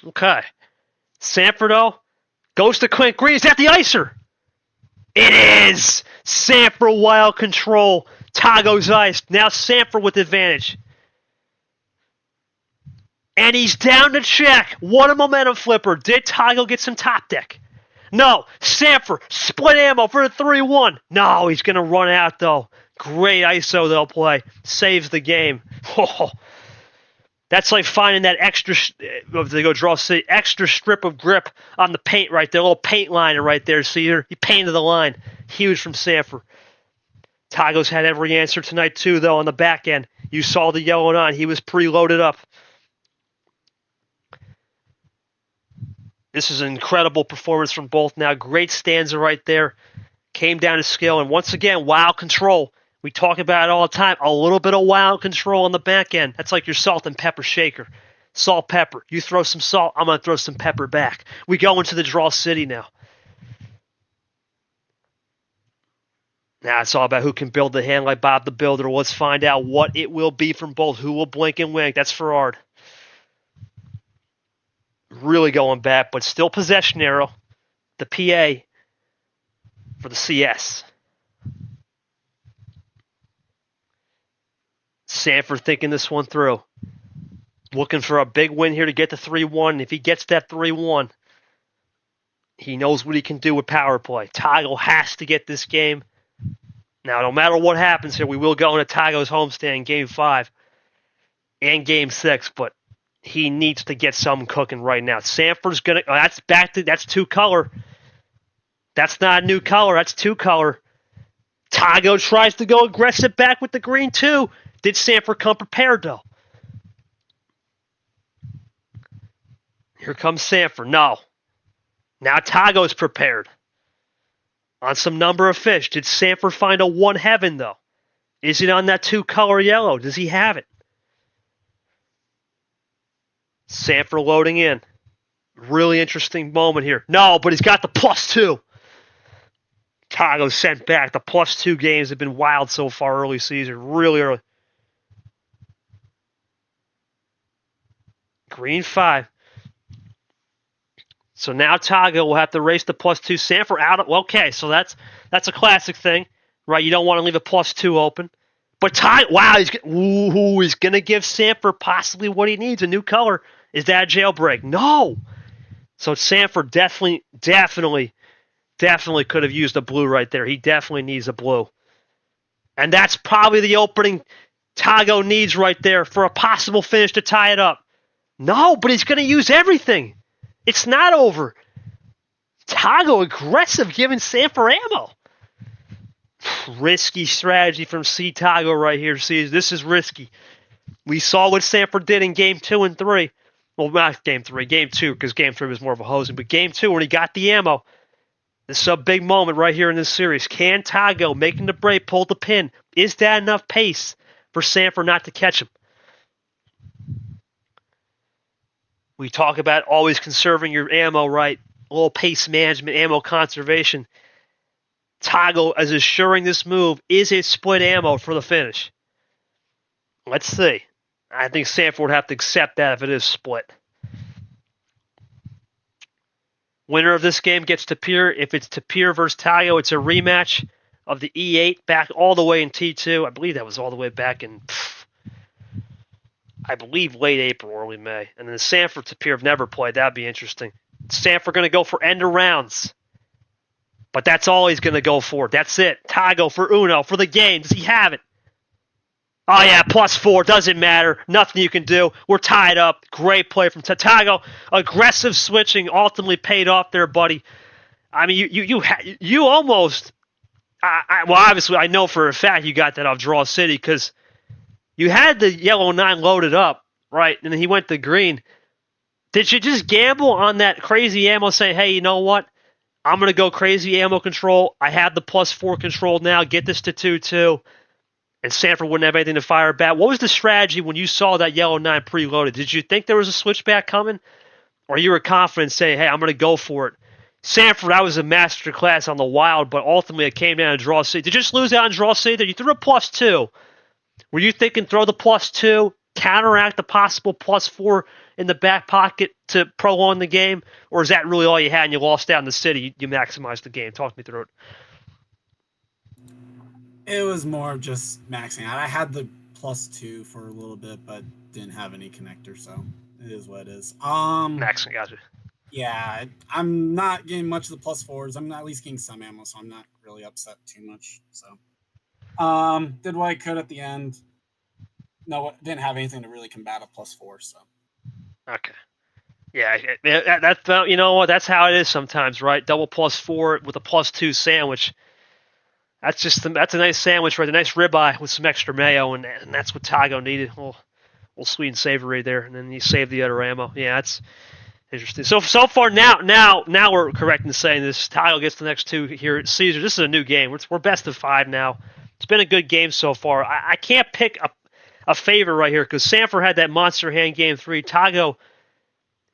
Okay. Sandfer, though, goes to Quint Green. Is that the icer? It is! Sandfer wild control. Tagoe's iced. Now Sandfer with advantage. And he's down to check. What a momentum flipper. Did Tagoe get some top deck? No. Sandfer, split ammo for the 3-1. No, he's going to run out, though. Great ISO they'll play. Saves the game. Oh. That's like finding that extra, they go draw city, extra strip of grip on the paint right there, a little paint liner right there. See, he painted the line. Huge from Sandfer. Tagoe's had every answer tonight too, though, on the back end. You saw the yellow on. He was preloaded up. This is an incredible performance from both now. Great stanza right there. Came down to skill, and once again, wild control. We talk about it all the time. A little bit of wild control on the back end. That's like your salt and pepper shaker. Salt, pepper. You throw some salt, I'm going to throw some pepper back. We go into the draw city now. Now it's all about who can build the hand like Bob the Builder. Let's find out what it will be from both. Who will blink and wink? That's Ferrard. Really going back, but still possession arrow. The PA for the CS. Sandfer thinking this one through. Looking for a big win here to get the 3-1. If he gets that 3-1, he knows what he can do with power play. Tagoe has to get this game. Now, no matter what happens here, we will go into Tagoe's homestand in Game 5 and Game 6, but he needs to get something cooking right now. Sandfer's going to... that's 2-color. That's not a new color. That's 2-color. Tagoe tries to go aggressive back with the green, too. Did Sandfer come prepared, though? Here comes Sandfer. No. Now Tagoe's prepared. On some number of fish. Did Sandfer find a 1 heaven, though? Is it on that 2-color yellow? Does he have it? Sandfer loading in. Really interesting moment here. No, but he's got the +2. Tagoe sent back. The +2 games have been wild so far early season. Really early. Green 5. So now Tagoe will have to race the +2. Sandfer out. Okay, so that's a classic thing, right? You don't want to leave a +2 open. But Tagoe, wow, he's going to give Sandfer possibly what he needs, a new color. Is that a jailbreak? No. So Sandfer definitely could have used a blue right there. He definitely needs a blue. And that's probably the opening Tagoe needs right there for a possible finish to tie it up. No, but he's going to use everything. It's not over. Tagoe aggressive, giving Sandfer ammo. Risky strategy from C. Tagoe right here. See, this is risky. We saw what Sandfer did in Game 2 and 3. Well, not Game 3. Game 2, because Game 3 was more of a hosing. But Game 2, when he got the ammo, this is a big moment right here in this series. Can Tagoe, making the break, pull the pin? Is that enough pace? for Sandfer not to catch him. We talk about always conserving your ammo, right? A little pace management, ammo conservation. Tagoe is assuring this move is a split ammo for the finish. Let's see. I think Sandfer would have to accept that if it is split. Winner of this game gets Tapir. If it's Tapir versus Tagoe, it's a rematch of the E8 back all the way in T2. I believe that was all the way back in, I believe, late April, early May. And then Sandfer Tapir have never played. That'd be interesting. Sandfer going to go for end of rounds. But that's all he's going to go for. That's it. Tagoe for Uno, for the game. Does he have it? Oh, yeah, +4. Doesn't matter. Nothing you can do. We're tied up. Great play from Tagoe. Aggressive switching ultimately paid off there, buddy. I mean, you almost... well, obviously, I know for a fact you got that off Draw City because you had the yellow 9 loaded up, right? And then he went to green. Did you just gamble on that crazy ammo saying, hey, you know what? I'm going to go crazy ammo control. I have the +4 control now. Get this to 2-2. And Sandfer wouldn't have anything to fire back. What was the strategy when you saw that yellow 9 preloaded? Did you think there was a switchback coming? Or you were confident saying, hey, I'm going to go for it? Sandfer, that was a master class on the wild, but ultimately it came down to Draw City. Did you just lose out on Draw City? You threw a +2. Were you thinking throw the +2, counteract the possible +4 in the back pocket to prolong the game? Or is that really all you had and you lost out in the city? You maximized the game. Talk me through it. It was more of just maxing out. I had the +2 for a little bit, but didn't have any connector, so it is what it is. Maxing, gotcha. Yeah, I'm not getting much of the +4s. I'm at least getting some ammo, so I'm not really upset too much. So, did what I could at the end. No, didn't have anything to really combat a +4. So, okay, yeah, that's you know what? That's how it is sometimes, right? Double +4 with a +2 sandwich. That's a nice sandwich, right? A nice ribeye with some extra mayo, and that's what Tagoe needed. A little sweet and savory there, and then you save the other ammo. Yeah, that's interesting. So far now we're correct in saying this. Tagoe gets the next 2 here at Caesar. This is a new game. We're best of 5 now. It's been a good game so far. I can't pick a favor right here because Sandfer had that monster hand game 3. Tagoe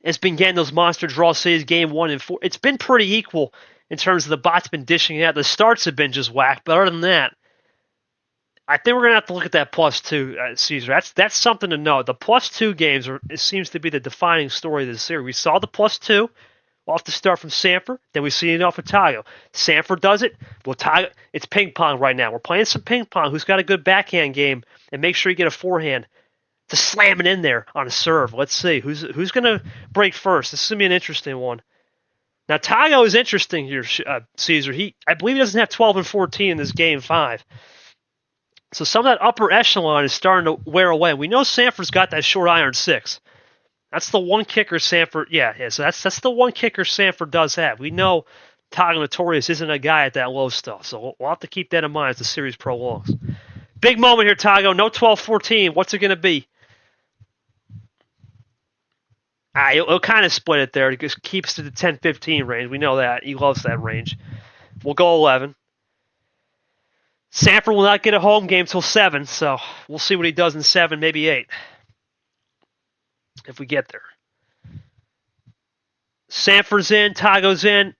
has been getting those monster draw cities game 1 and 4. It's been pretty equal in terms of the bots been dishing out. The starts have been just whack, but other than that, I think we're going to have to look at that +2, Caesar. That's something to know. The +2 games, it seems to be the defining story of this series. We saw the +2 off the start from Sandfer, then we see it off of Tagoe. Sandfer does it. Well, Tagoe, it's ping pong right now. We're playing some ping pong. Who's got a good backhand game? And make sure you get a forehand to slam it in there on a serve. Let's see. Who's going to break first? This is going to be an interesting one. Now, Tagoe is interesting here, Caesar. I believe he doesn't have 12 and 14 in this game 5. So some of that upper echelon is starting to wear away. We know Sandfer's got that short iron 6. That's the one kicker Sandfer. Yeah. So that's the one kicker Sandfer does have. We know Tagoe Notorious isn't a guy at that low stuff. So we'll have to keep that in mind as the series prolongs. Big moment here, Tagoe. No 12-14. What's it going to be? He'll kind of split it there. It just keeps to the 10-15 range. We know that. He loves that range. We'll go 11. Sandfer will not get a home game till 7, so we'll see what he does in 7, maybe 8. If we get there. Sandfer's in. Tagoe's in.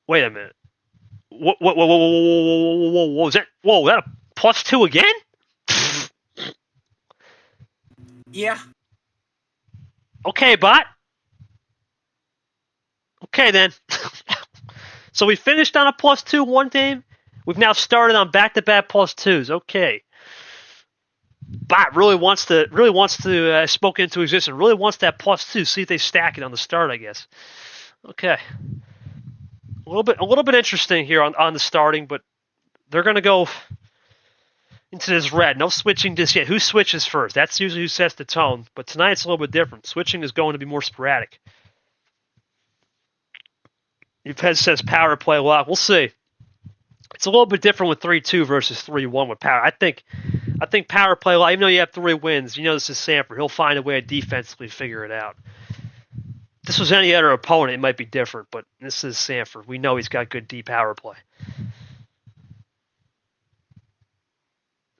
Wait a minute. Whoa, was that? Whoa, that a +2 again? yeah. Okay, bot. Okay, then. So we finished on a +2 one game. We've now started on back-to-back +2s. Okay. Bot really wants to spoke into existence. Really wants that +2. See if they stack it on the start, I guess. Okay. A little bit interesting here on the starting, but they're going to go into this red. No switching just yet. Who switches first? That's usually who sets the tone. But tonight it's a little bit different. Switching is going to be more sporadic. Pez says power play lock. We'll see. It's a little bit different with 3-2 versus 3-1 with power. I think power play lock, even though you have 3 wins, you know this is Sandfer. He'll find a way to defensively figure it out. If this was any other opponent, it might be different, but this is Sandfer. We know he's got good deep power play.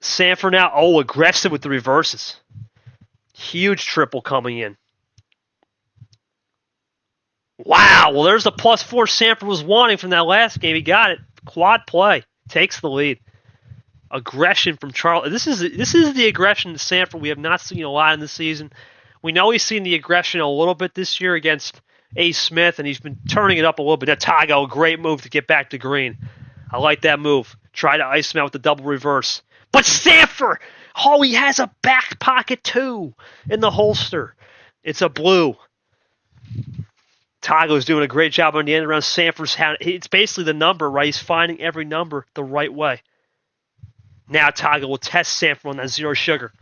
Sandfer now, oh, aggressive with the reverses. Huge triple coming in. Wow, well, there's the +4 Sandfer was wanting from that last game. He got it. Quad play. Takes the lead. Aggression from Charles. This is the aggression to Sandfer we have not seen a lot in the season. We know he's seen the aggression a little bit this year against Ace Smith, and he's been turning it up a little bit. Now, Tagoe, great move to get back to green. I like that move. Try to ice him out with the double reverse. But Sandfer! Oh, he has a back pocket, too, in the holster. It's a blue. Tagoe's doing a great job on the end around Sandfer's hand. It's basically the number, right? He's finding every number the right way. Now Tagoe will test Sandfer on that zero sugar.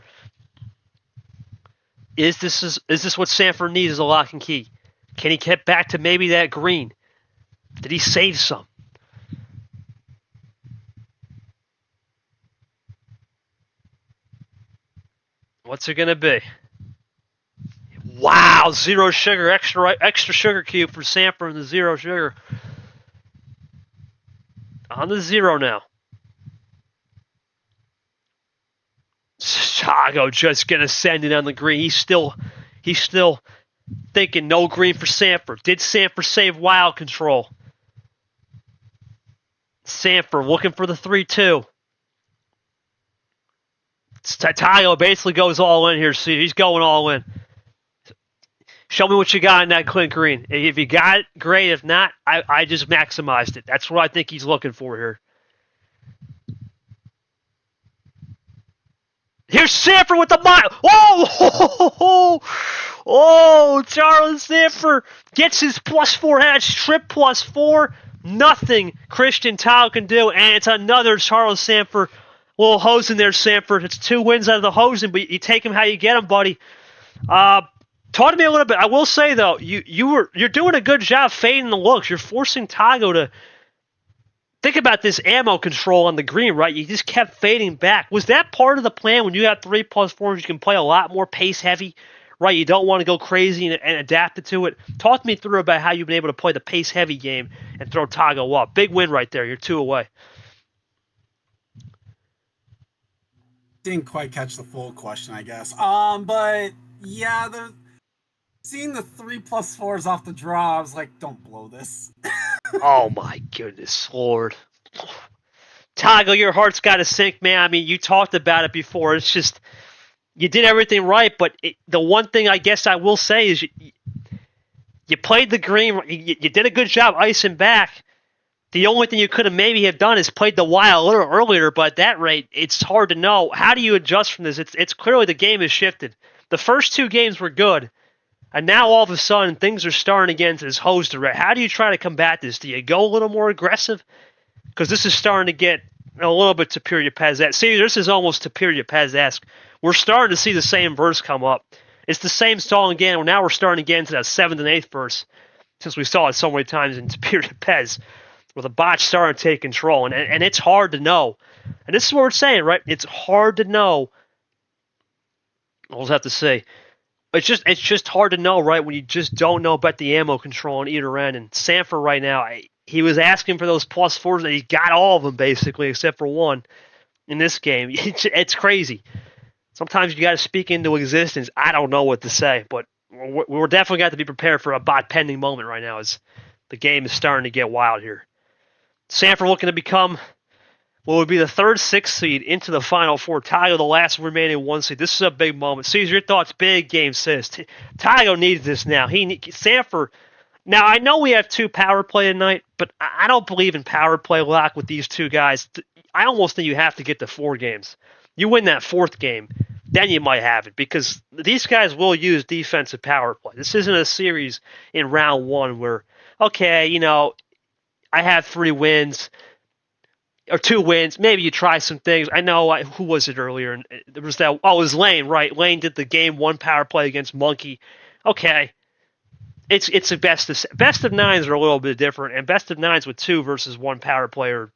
Is this what Sandfer needs as a lock and key? Can he get back to maybe that green? Did he save some? What's it going to be? Wow, zero sugar, extra sugar cube for Sandfer and the zero sugar. On the zero now. Tagoe just going to send it on the green. He's still thinking no green for Sandfer. Did Sandfer save wild control? Sandfer looking for the 3-2. Tagoe basically goes all in here. See, he's going all in. Show me what you got in that Clint Green. If you got it, great. If not, I just maximized it. That's what I think he's looking for here. Here's Sandfer with the mile. Oh, Charles Sandfer gets his +4 hatch, trip +4. Nothing Christian Tagoe can do, and it's another Charles Sandfer. Little hosing there, Sandfer. It's 2 wins out of the hosing, but you take him how you get him, buddy. Talk to me a little bit. I will say though, you're doing a good job fading the looks. You're forcing Tagoe to think about this ammo control on the green, right? You just kept fading back. Was that part of the plan when you have 3 +4s? You can play a lot more pace heavy, right? You don't want to go crazy and adapt it to it. Talk me through about how you've been able to play the pace heavy game and throw Tagoe up. Big win right there. You're 2 away. Didn't quite catch the full question, I guess. But yeah, seeing the 3 +4s off the draw, I was like, don't blow this. Oh my goodness, Lord. Tagoe, your heart's got to sink, man. I mean, you talked about it before. It's just, you did everything right, but the one thing I guess I will say is you played the green. You did a good job icing back. The only thing you could have maybe have done is played the wild a little earlier, but at that rate, it's hard to know. How do you adjust from this? It's clearly the game has shifted. The first 2 games were good, and now all of a sudden things are starting again to this hose direct. How do you try to combat this? Do you go a little more aggressive? Because this is starting to get a little bit Superior Pez-esque. See, this is almost Superior Pez-esque. We're starting to see the same verse come up. It's the same song again. Well, now we're starting to get into that 7th and 8th verse, since we saw it so many times in Superior Pez, where the bots starting to take control. And it's hard to know. And this is what we're saying, right? It's hard to know. I'll just have to say, it's just hard to know, right, when you just don't know about the ammo control on either end. And Sandfer right now, he was asking for those +4s, and he got all of them, basically, except for one in this game. It's crazy. Sometimes you got to speak into existence. I don't know what to say, but we're definitely got to be prepared for a bot pending moment right now as the game is starting to get wild here. Sandfer looking to become what would be the 3rd, 6th seed into the Final Four. Tagoe, the last remaining 1 seed. This is a big moment. Caesar, your thoughts? Big game, sis. Tagoe needs this now. Sandfer. Now, I know we have 2 power play tonight, but I don't believe in power play lock with these 2 guys. I almost think you have to get to 4 games. You win that 4th game, then you might have it, because these guys will use defensive power play. This isn't a series in round 1 where, okay, I have 3 wins or 2 wins. Maybe you try some things. I know, who was it earlier? There was that. Oh, it was Lane, right? Lane did the game 1 power play against Monkey. Okay, it's a best of 9s are a little bit different, and best of 9s with 2 versus 1 power player.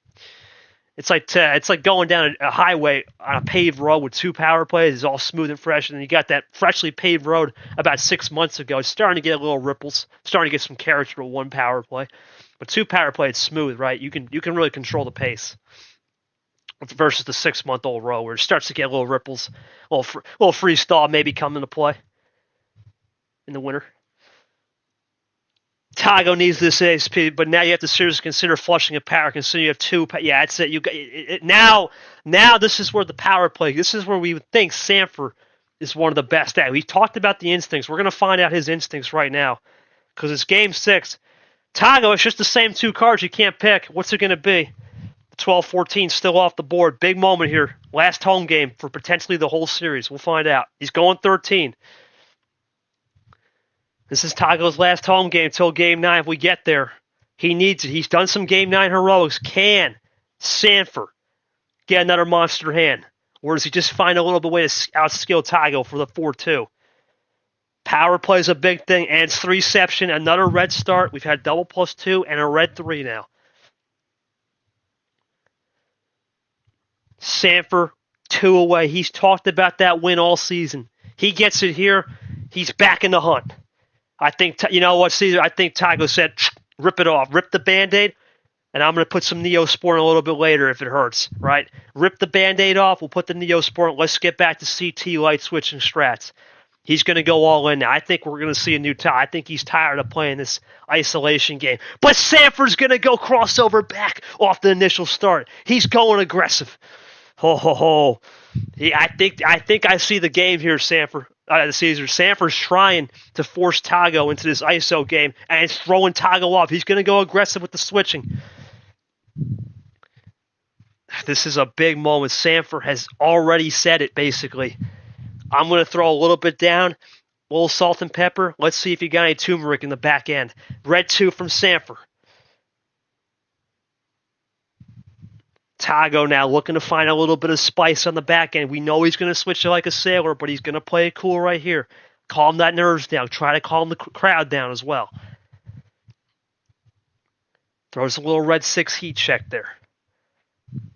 It's like going down a highway on a paved road with 2 power plays. It's all smooth and fresh, and then you got that freshly paved road about 6 months ago. It's starting to get a little ripples, starting to get some character with 1 power play. But 2 power play, it's smooth, right? You can really control the pace. versus the 6-month-old row, where it starts to get little ripples, little freestyle maybe come into play in the winter. Tagoe needs this ASP, but now you have to seriously consider flushing a power. Consider you have 2. Yeah, that's it. You got it, now. This is where the power play. This is where we would think Sandfer is one of the best at. We talked about the instincts. We're going to find out his instincts right now, because it's game 6. Tagoe, it's just the same 2 cards you can't pick. What's it going to be? 12-14 still off the board. Big moment here. Last home game for potentially the whole series. We'll find out. He's going 13. This is Tagoe's last home game till game 9 if we get there. He needs it. He's done some game 9 heroics. Can Sandfer get another monster hand? Or does he just find a little bit of way to outskill Tagoe for the 4-2? Power play is a big thing, and it's 3-ception. Another red start. We've had double +2 and a red 3 now. Sandfer, 2 away. He's talked about that win all season. He gets it here. He's back in the hunt. I think, you know what, Caesar? I think Tagoe said, rip it off. Rip the Band-Aid, and I'm going to put some Neosporin a little bit later if it hurts, right? Rip the Band-Aid off. We'll put the Neosporin. Let's get back to CT, light switch, and strats. He's going to go all in now. I think we're going to see a new Tagoe. I think he's tired of playing this isolation game. But Sandfer's going to go crossover back off the initial start. He's going aggressive. Ho, ho, ho. I think I see the game here, Sandfer. Caesar. Sandfer's trying to force Tagoe into this ISO game, and it's throwing Tagoe off. He's going to go aggressive with the switching. This is a big moment. Sandfer has already said it, basically. I'm going to throw a little bit down, a little salt and pepper. Let's see if you got any turmeric in the back end. Red 2 from Sandfer. Tagoe now looking to find a little bit of spice on the back end. We know he's going to switch it like a sailor, but he's going to play it cool right here. Calm that nerves down. Try to calm the crowd down as well. Throws a little red 6 heat check there.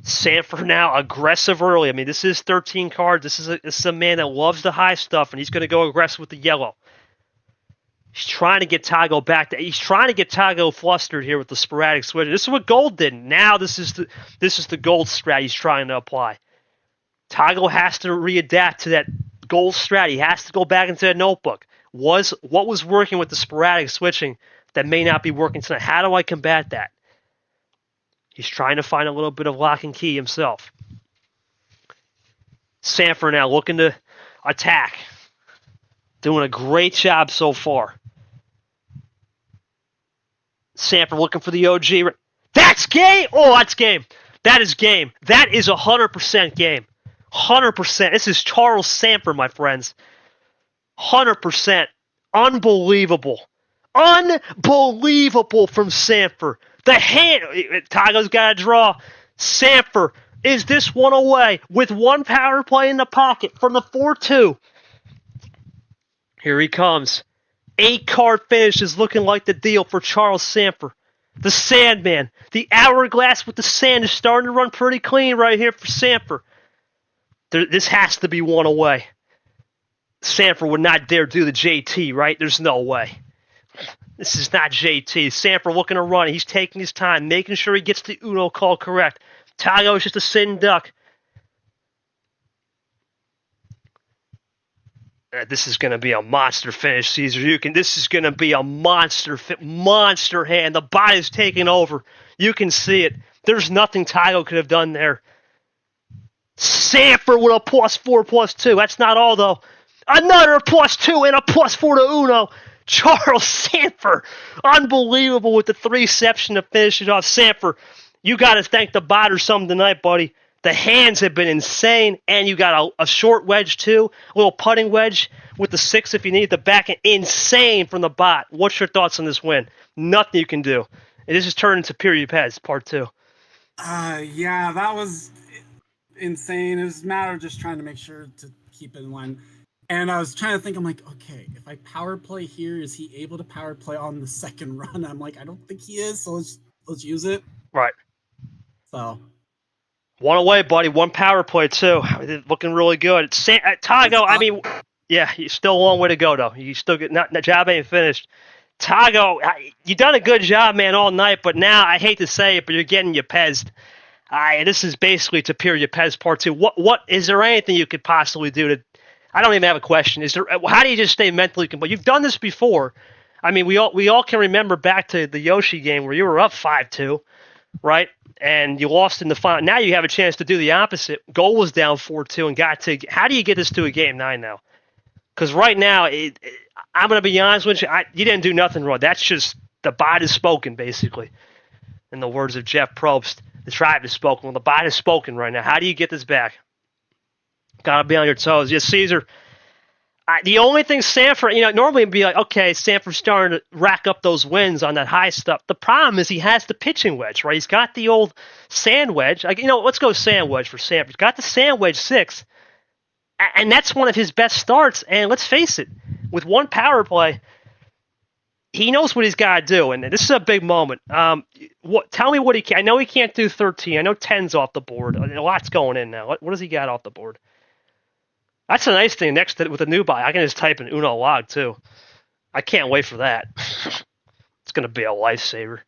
Sandfer now aggressive early. I mean, this is 13 cards. This is a man that loves the high stuff, and he's going to go aggressive with the yellow. He's trying to get Tagoe back. He's trying to get Tagoe flustered here with the sporadic switch. This is what Gold did. Now this is the Gold strat he's trying to apply. Tagoe has to readapt to that Gold strat. He has to go back into that notebook. What was working with the sporadic switching that may not be working tonight? How do I combat that? He's trying to find a little bit of lock and key himself. Sandfer now looking to attack. Doing a great job so far. Sandfer looking for the OG. That's game! Oh, that's game. That is game. That is 100% game. 100%. This is Charles Sandfer, my friends. 100%. Unbelievable. Unbelievable from Sandfer. The hand. Tagoe's got to draw. Sandfer is this one away with 1 power play in the pocket from the 4-2. Here he comes. 8-card finish is looking like the deal for Charles Sandfer. The Sandman. The hourglass with the sand is starting to run pretty clean right here for Sandfer. This has to be 1 away. Sandfer would not dare do the JT, right? There's no way. This is not JT. Sandfer looking to run. He's taking his time, making sure he gets the Uno call correct. Tagoe is just a sitting duck. This is going to be a monster finish, Caesar. This is going to be a monster hand. The body's taking over. You can see it. There's nothing Tagoe could have done there. Sandfer with a +4/+2. That's not all, though. Another +2 and a +4 to Uno. Charles Sandfer. Unbelievable with the 3-ception to finish it off. Sandfer, you got to thank the bot or something tonight, buddy. The hands have been insane, and you got a short wedge, too. A little putting wedge with the 6 if you need the back end. Insane from the bot. What's your thoughts on this win? Nothing you can do. And this is turned into period pads, part 2. Yeah, that was insane. It was a matter of just trying to make sure to keep it in line. And I was trying to think, I'm like, okay, if I power play here, is he able to power play on the second run? I'm like, I don't think he is, so let's use it. Right. So 1 away, buddy. 1 power play, too. Looking really good. Tagoe, I mean, yeah, he's still a long way to go, though. You still get, the job ain't finished. Tagoe, you done a good job, man, all night, but now, I hate to say it, but you're getting your pezzed. This is basically Tapir Ypez Part 2. What is there anything you could possibly do to? I don't even have a question. Is there? How do you just stay mentally composed? You've done this before. I mean, we all can remember back to the Yoshi game where you were up 5-2, right? And you lost in the final. Now you have a chance to do the opposite. Goal was down 4-2 and got to. How do you get this to a game 9 now? Because right now, I'm going to be honest with you. You didn't do nothing wrong. That's just the bot is spoken, basically. In the words of Jeff Probst, the tribe is spoken. Well, the bot is spoken right now. How do you get this back? Got to be on your toes. Yes, Caesar. The only thing Sandfer, normally it'd be like, okay, Sandfer's starting to rack up those wins on that high stuff. The problem is he has the pitching wedge, right? He's got the old sand wedge. Let's go sand wedge for Sandfer. He's got the sand wedge 6, and that's one of his best starts. And let's face it, with one power play, he knows what he's got to do, and this is a big moment. Tell me what he can. I know he can't do 13. I know 10's off the board. A lot's going in now. What does he got off the board? That's a nice thing. Next with a new buy, I can just type in Uno log too. I can't wait for that. It's gonna be a lifesaver.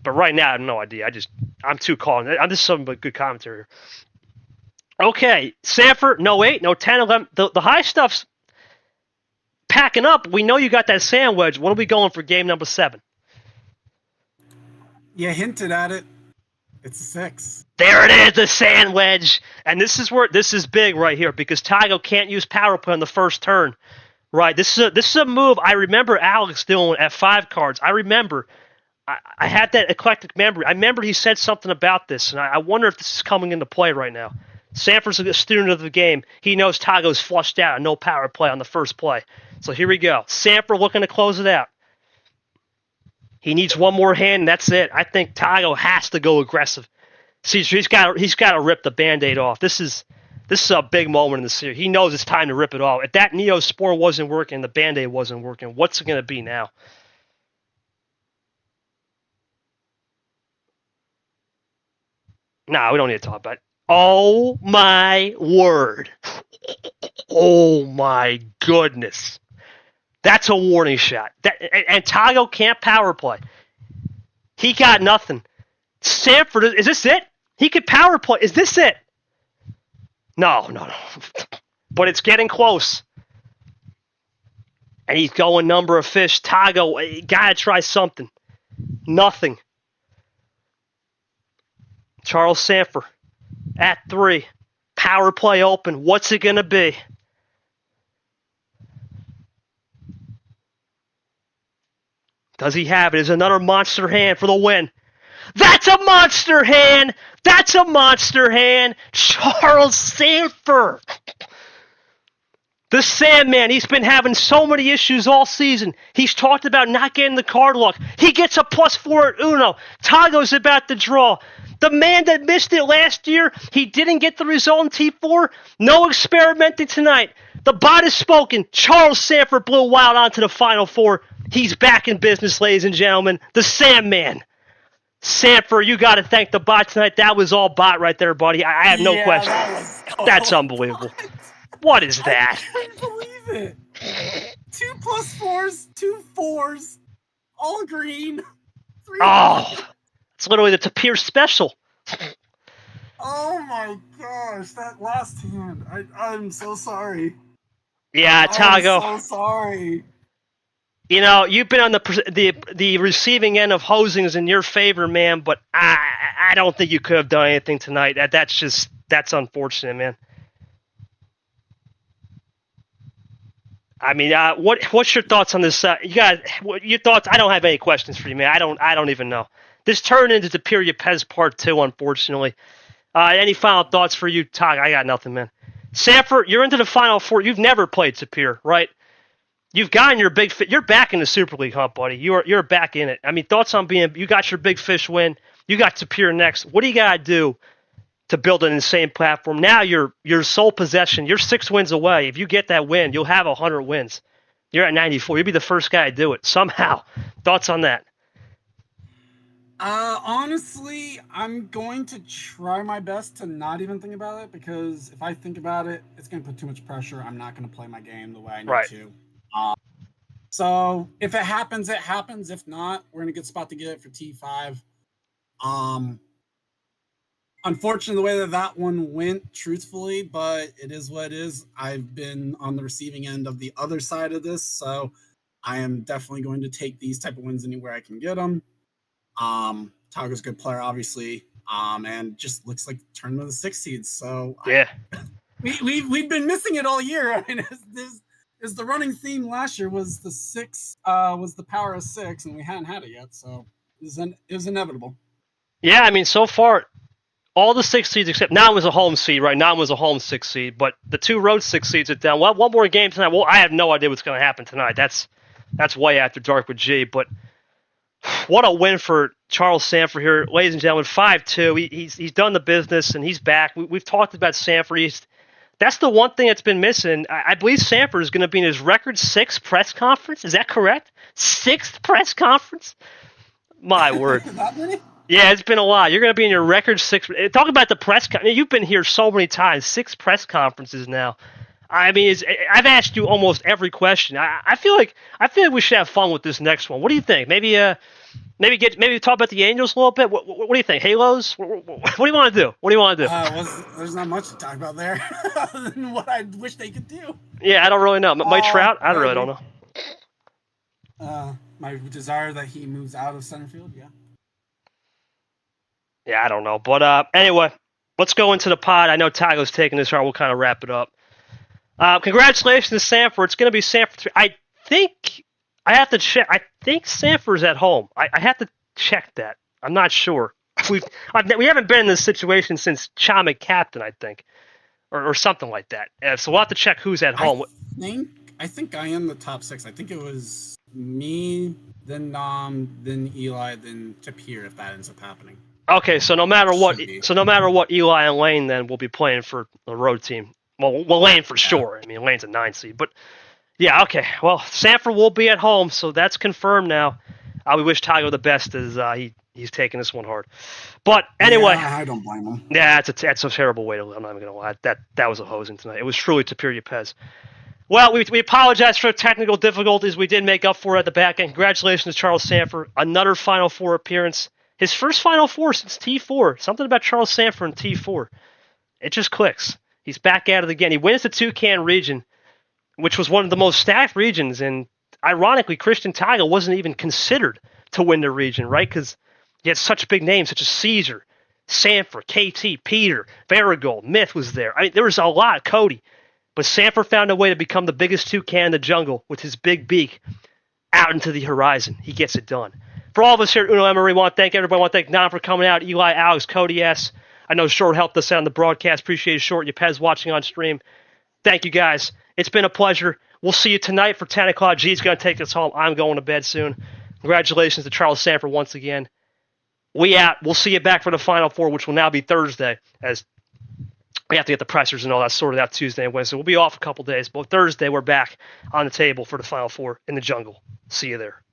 But right now, I have no idea. I'm too calling. I'm just some good commentary. Okay, Sandfer, no 8, no 10, 11. The high stuff's packing up. We know you got that sand wedge. What are we going for game number 7? You hinted at it. It's a 6. There it is, the sand wedge. And this is big right here because Tagoe can't use power play on the first turn. Right. This is a move I remember Alex doing at 5 cards. I remember. I had that eclectic memory. I remember he said something about this, and I wonder if this is coming into play right now. Sanford's a student of the game. He knows Tagoe's flushed out and no power play on the first play. So here we go. Sandfer looking to close it out. He needs one more hand, and that's it. I think Tagoe has to go aggressive. See, he's got to rip the Band-Aid off. This is a big moment in the series. He knows it's time to rip it off. If that Neospore wasn't working, the Band-Aid wasn't working, what's it going to be now? Nah, we don't need to talk about it. Oh, my word. Oh, my goodness. That's a warning shot. And Tagoe can't power play. He got nothing. Sandfer, is this it? He could power play. Is this it? No. But it's getting close. And he's going number of fish. Tagoe, gotta try something. Nothing. Charles Sandfer at 3. Power play open. What's it going to be? Does he have it? Is another monster hand for the win? That's a monster hand! That's a monster hand! Charles Sandfer! The Sandman, he's been having so many issues all season. He's talked about not getting the card luck. He gets a +4 at Uno. Tagoe's about to draw. The man that missed it last year, he didn't get the result in T4. No experimenting tonight. The bot has spoken. Charles Sandfer blew wild onto the Final Four. He's back in business, ladies and gentlemen. The Sandman. Sandfer, you got to thank the bot tonight. That was all bot right there, buddy. I have no question. That's unbelievable. What is that? I can't believe it. 2 +4s, 2 4s, all green. 3 it's literally the Tapir special. Oh my gosh, that last hand. I'm so sorry. Yeah, Tagoe. I'm so sorry. You know, you've been on the receiving end of hosings in your favor, man, but I don't think you could have done anything tonight. That's unfortunate, man. I mean, what's your thoughts on this? You guys, your thoughts? I don't have any questions for you, man. I don't even know. This turned into Tapir Ypez Part 2, unfortunately. Any final thoughts for you, Tagoe? I got nothing, man. Sandfer, you're into the Final Four. You've never played Tapir, right? You've gotten your big fish. You're back in the Super League hunt, buddy. You're back in it. I mean, thoughts on you got your big fish win. You got Tapir next. What do you got to do to build an insane platform? Now you're sole possession. You're 6 wins away. If you get that win, you'll have 100 wins. You're at 94. You'll be the first guy to do it somehow. Thoughts on that? Honestly, I'm going to try my best to not even think about it, because if I think about it, it's going to put too much pressure. I'm not going to play my game the way I need to. So if it happens, it happens. If not, we're in a good spot to get it for T5. unfortunate the way that one went, truthfully, but it is what it is. I've been on the receiving end of the other side of this, so I am definitely going to take these type of wins anywhere I can get them. Tagoe's a good player, obviously, and just looks like tournament of the 6 seeds. So Yeah. We've been missing it all year. I mean, is the running theme last year was the 6 was the power of 6, and we hadn't had it yet, so it was inevitable. Yeah, I mean, so far, all the 6 seeds except Nam was a home seed, right? Nam was a home 6 seed, but the 2 road 6 seeds are down. Well, one more game tonight. Well, I have no idea what's going to happen tonight. That's way after dark with G, but what a win for Charles Sandfer here, ladies and gentlemen. 5-2. He's done the business and he's back. We've talked about Sandfer. That's the one thing that's been missing. I believe Sandfer is going to be in his record 6th press conference. Is that correct? 6th press conference? My word. That many? Yeah, it's been a lot. You're going to be in your record 6. Talk about the press. You've been here so many times. 6 press conferences now. I mean, I've asked you almost every question. I feel like we should have fun with this next one. What do you think? Maybe talk about the Angels a little bit. What do you think? Halos? What do you want to do? What do you want to do? There's not much to talk about there, other than what I wish they could do. Yeah, I don't really know. Mike Trout? I really don't know. My desire that he moves out of center field. Yeah. Yeah, I don't know. But anyway, let's go into the pod. I know Tagoe's taking this hard. We'll kind of wrap it up. Congratulations to Sandfer. It's going to be Sandfer 3. I think I have to check. I think Sanford's at home. I have to check that. I'm not sure. We haven't been in this situation since Chama captain, I think, or something like that. So we'll have to check who's at home. I think I am the top 6. I think it was me, then Nam, then Eli, then Tapir. If that ends up happening. Okay, so no matter what, Eli and Lane then will be playing for the road team. Well, Lane for sure. I mean, Lane's a 9 seed, but yeah, okay. Well, Sandfer will be at home, so that's confirmed now. We wish Tagoe the best as he's taking this one hard. But anyway, yeah, I don't blame him. Yeah, that's a terrible way to live. I'm not even gonna lie. That was a hosing tonight. It was truly Tapir Yepez. Well, we apologize for the technical difficulties. We did make up for it at the back end. Congratulations to Charles Sandfer, another Final Four appearance. His first Final Four since T4. Something about Charles Sandfer in T4. It just clicks. He's back at it again. He wins the TOUCAN region, which was one of the most stacked regions. And ironically, Christian Tagoe wasn't even considered to win the region, right? Because he had such big names such as Caesar, Sandfer, KT, Peter, Varigold, Myth was there. I mean, there was a lot, Cody. But Sandfer found a way to become the biggest toucan in the jungle with his big beak out into the horizon. He gets it done. For all of us here at Uno MRE, we want to thank everybody. I want to thank Nam for coming out, Eli, Alex, Cody S. I know Short helped us out on the broadcast. Appreciate it, Short. Yepez watching on stream. Thank you, guys. It's been a pleasure. We'll see you tonight for 10 o'clock. G's going to take us home. I'm going to bed soon. Congratulations to Charles Sandfer once again. We out. We'll see you back for the Final Four, which will now be Thursday, as we have to get the pressers and all that sorted out Tuesday and Wednesday. We'll be off a couple days, but Thursday we're back on the table for the Final Four in the jungle. See you there.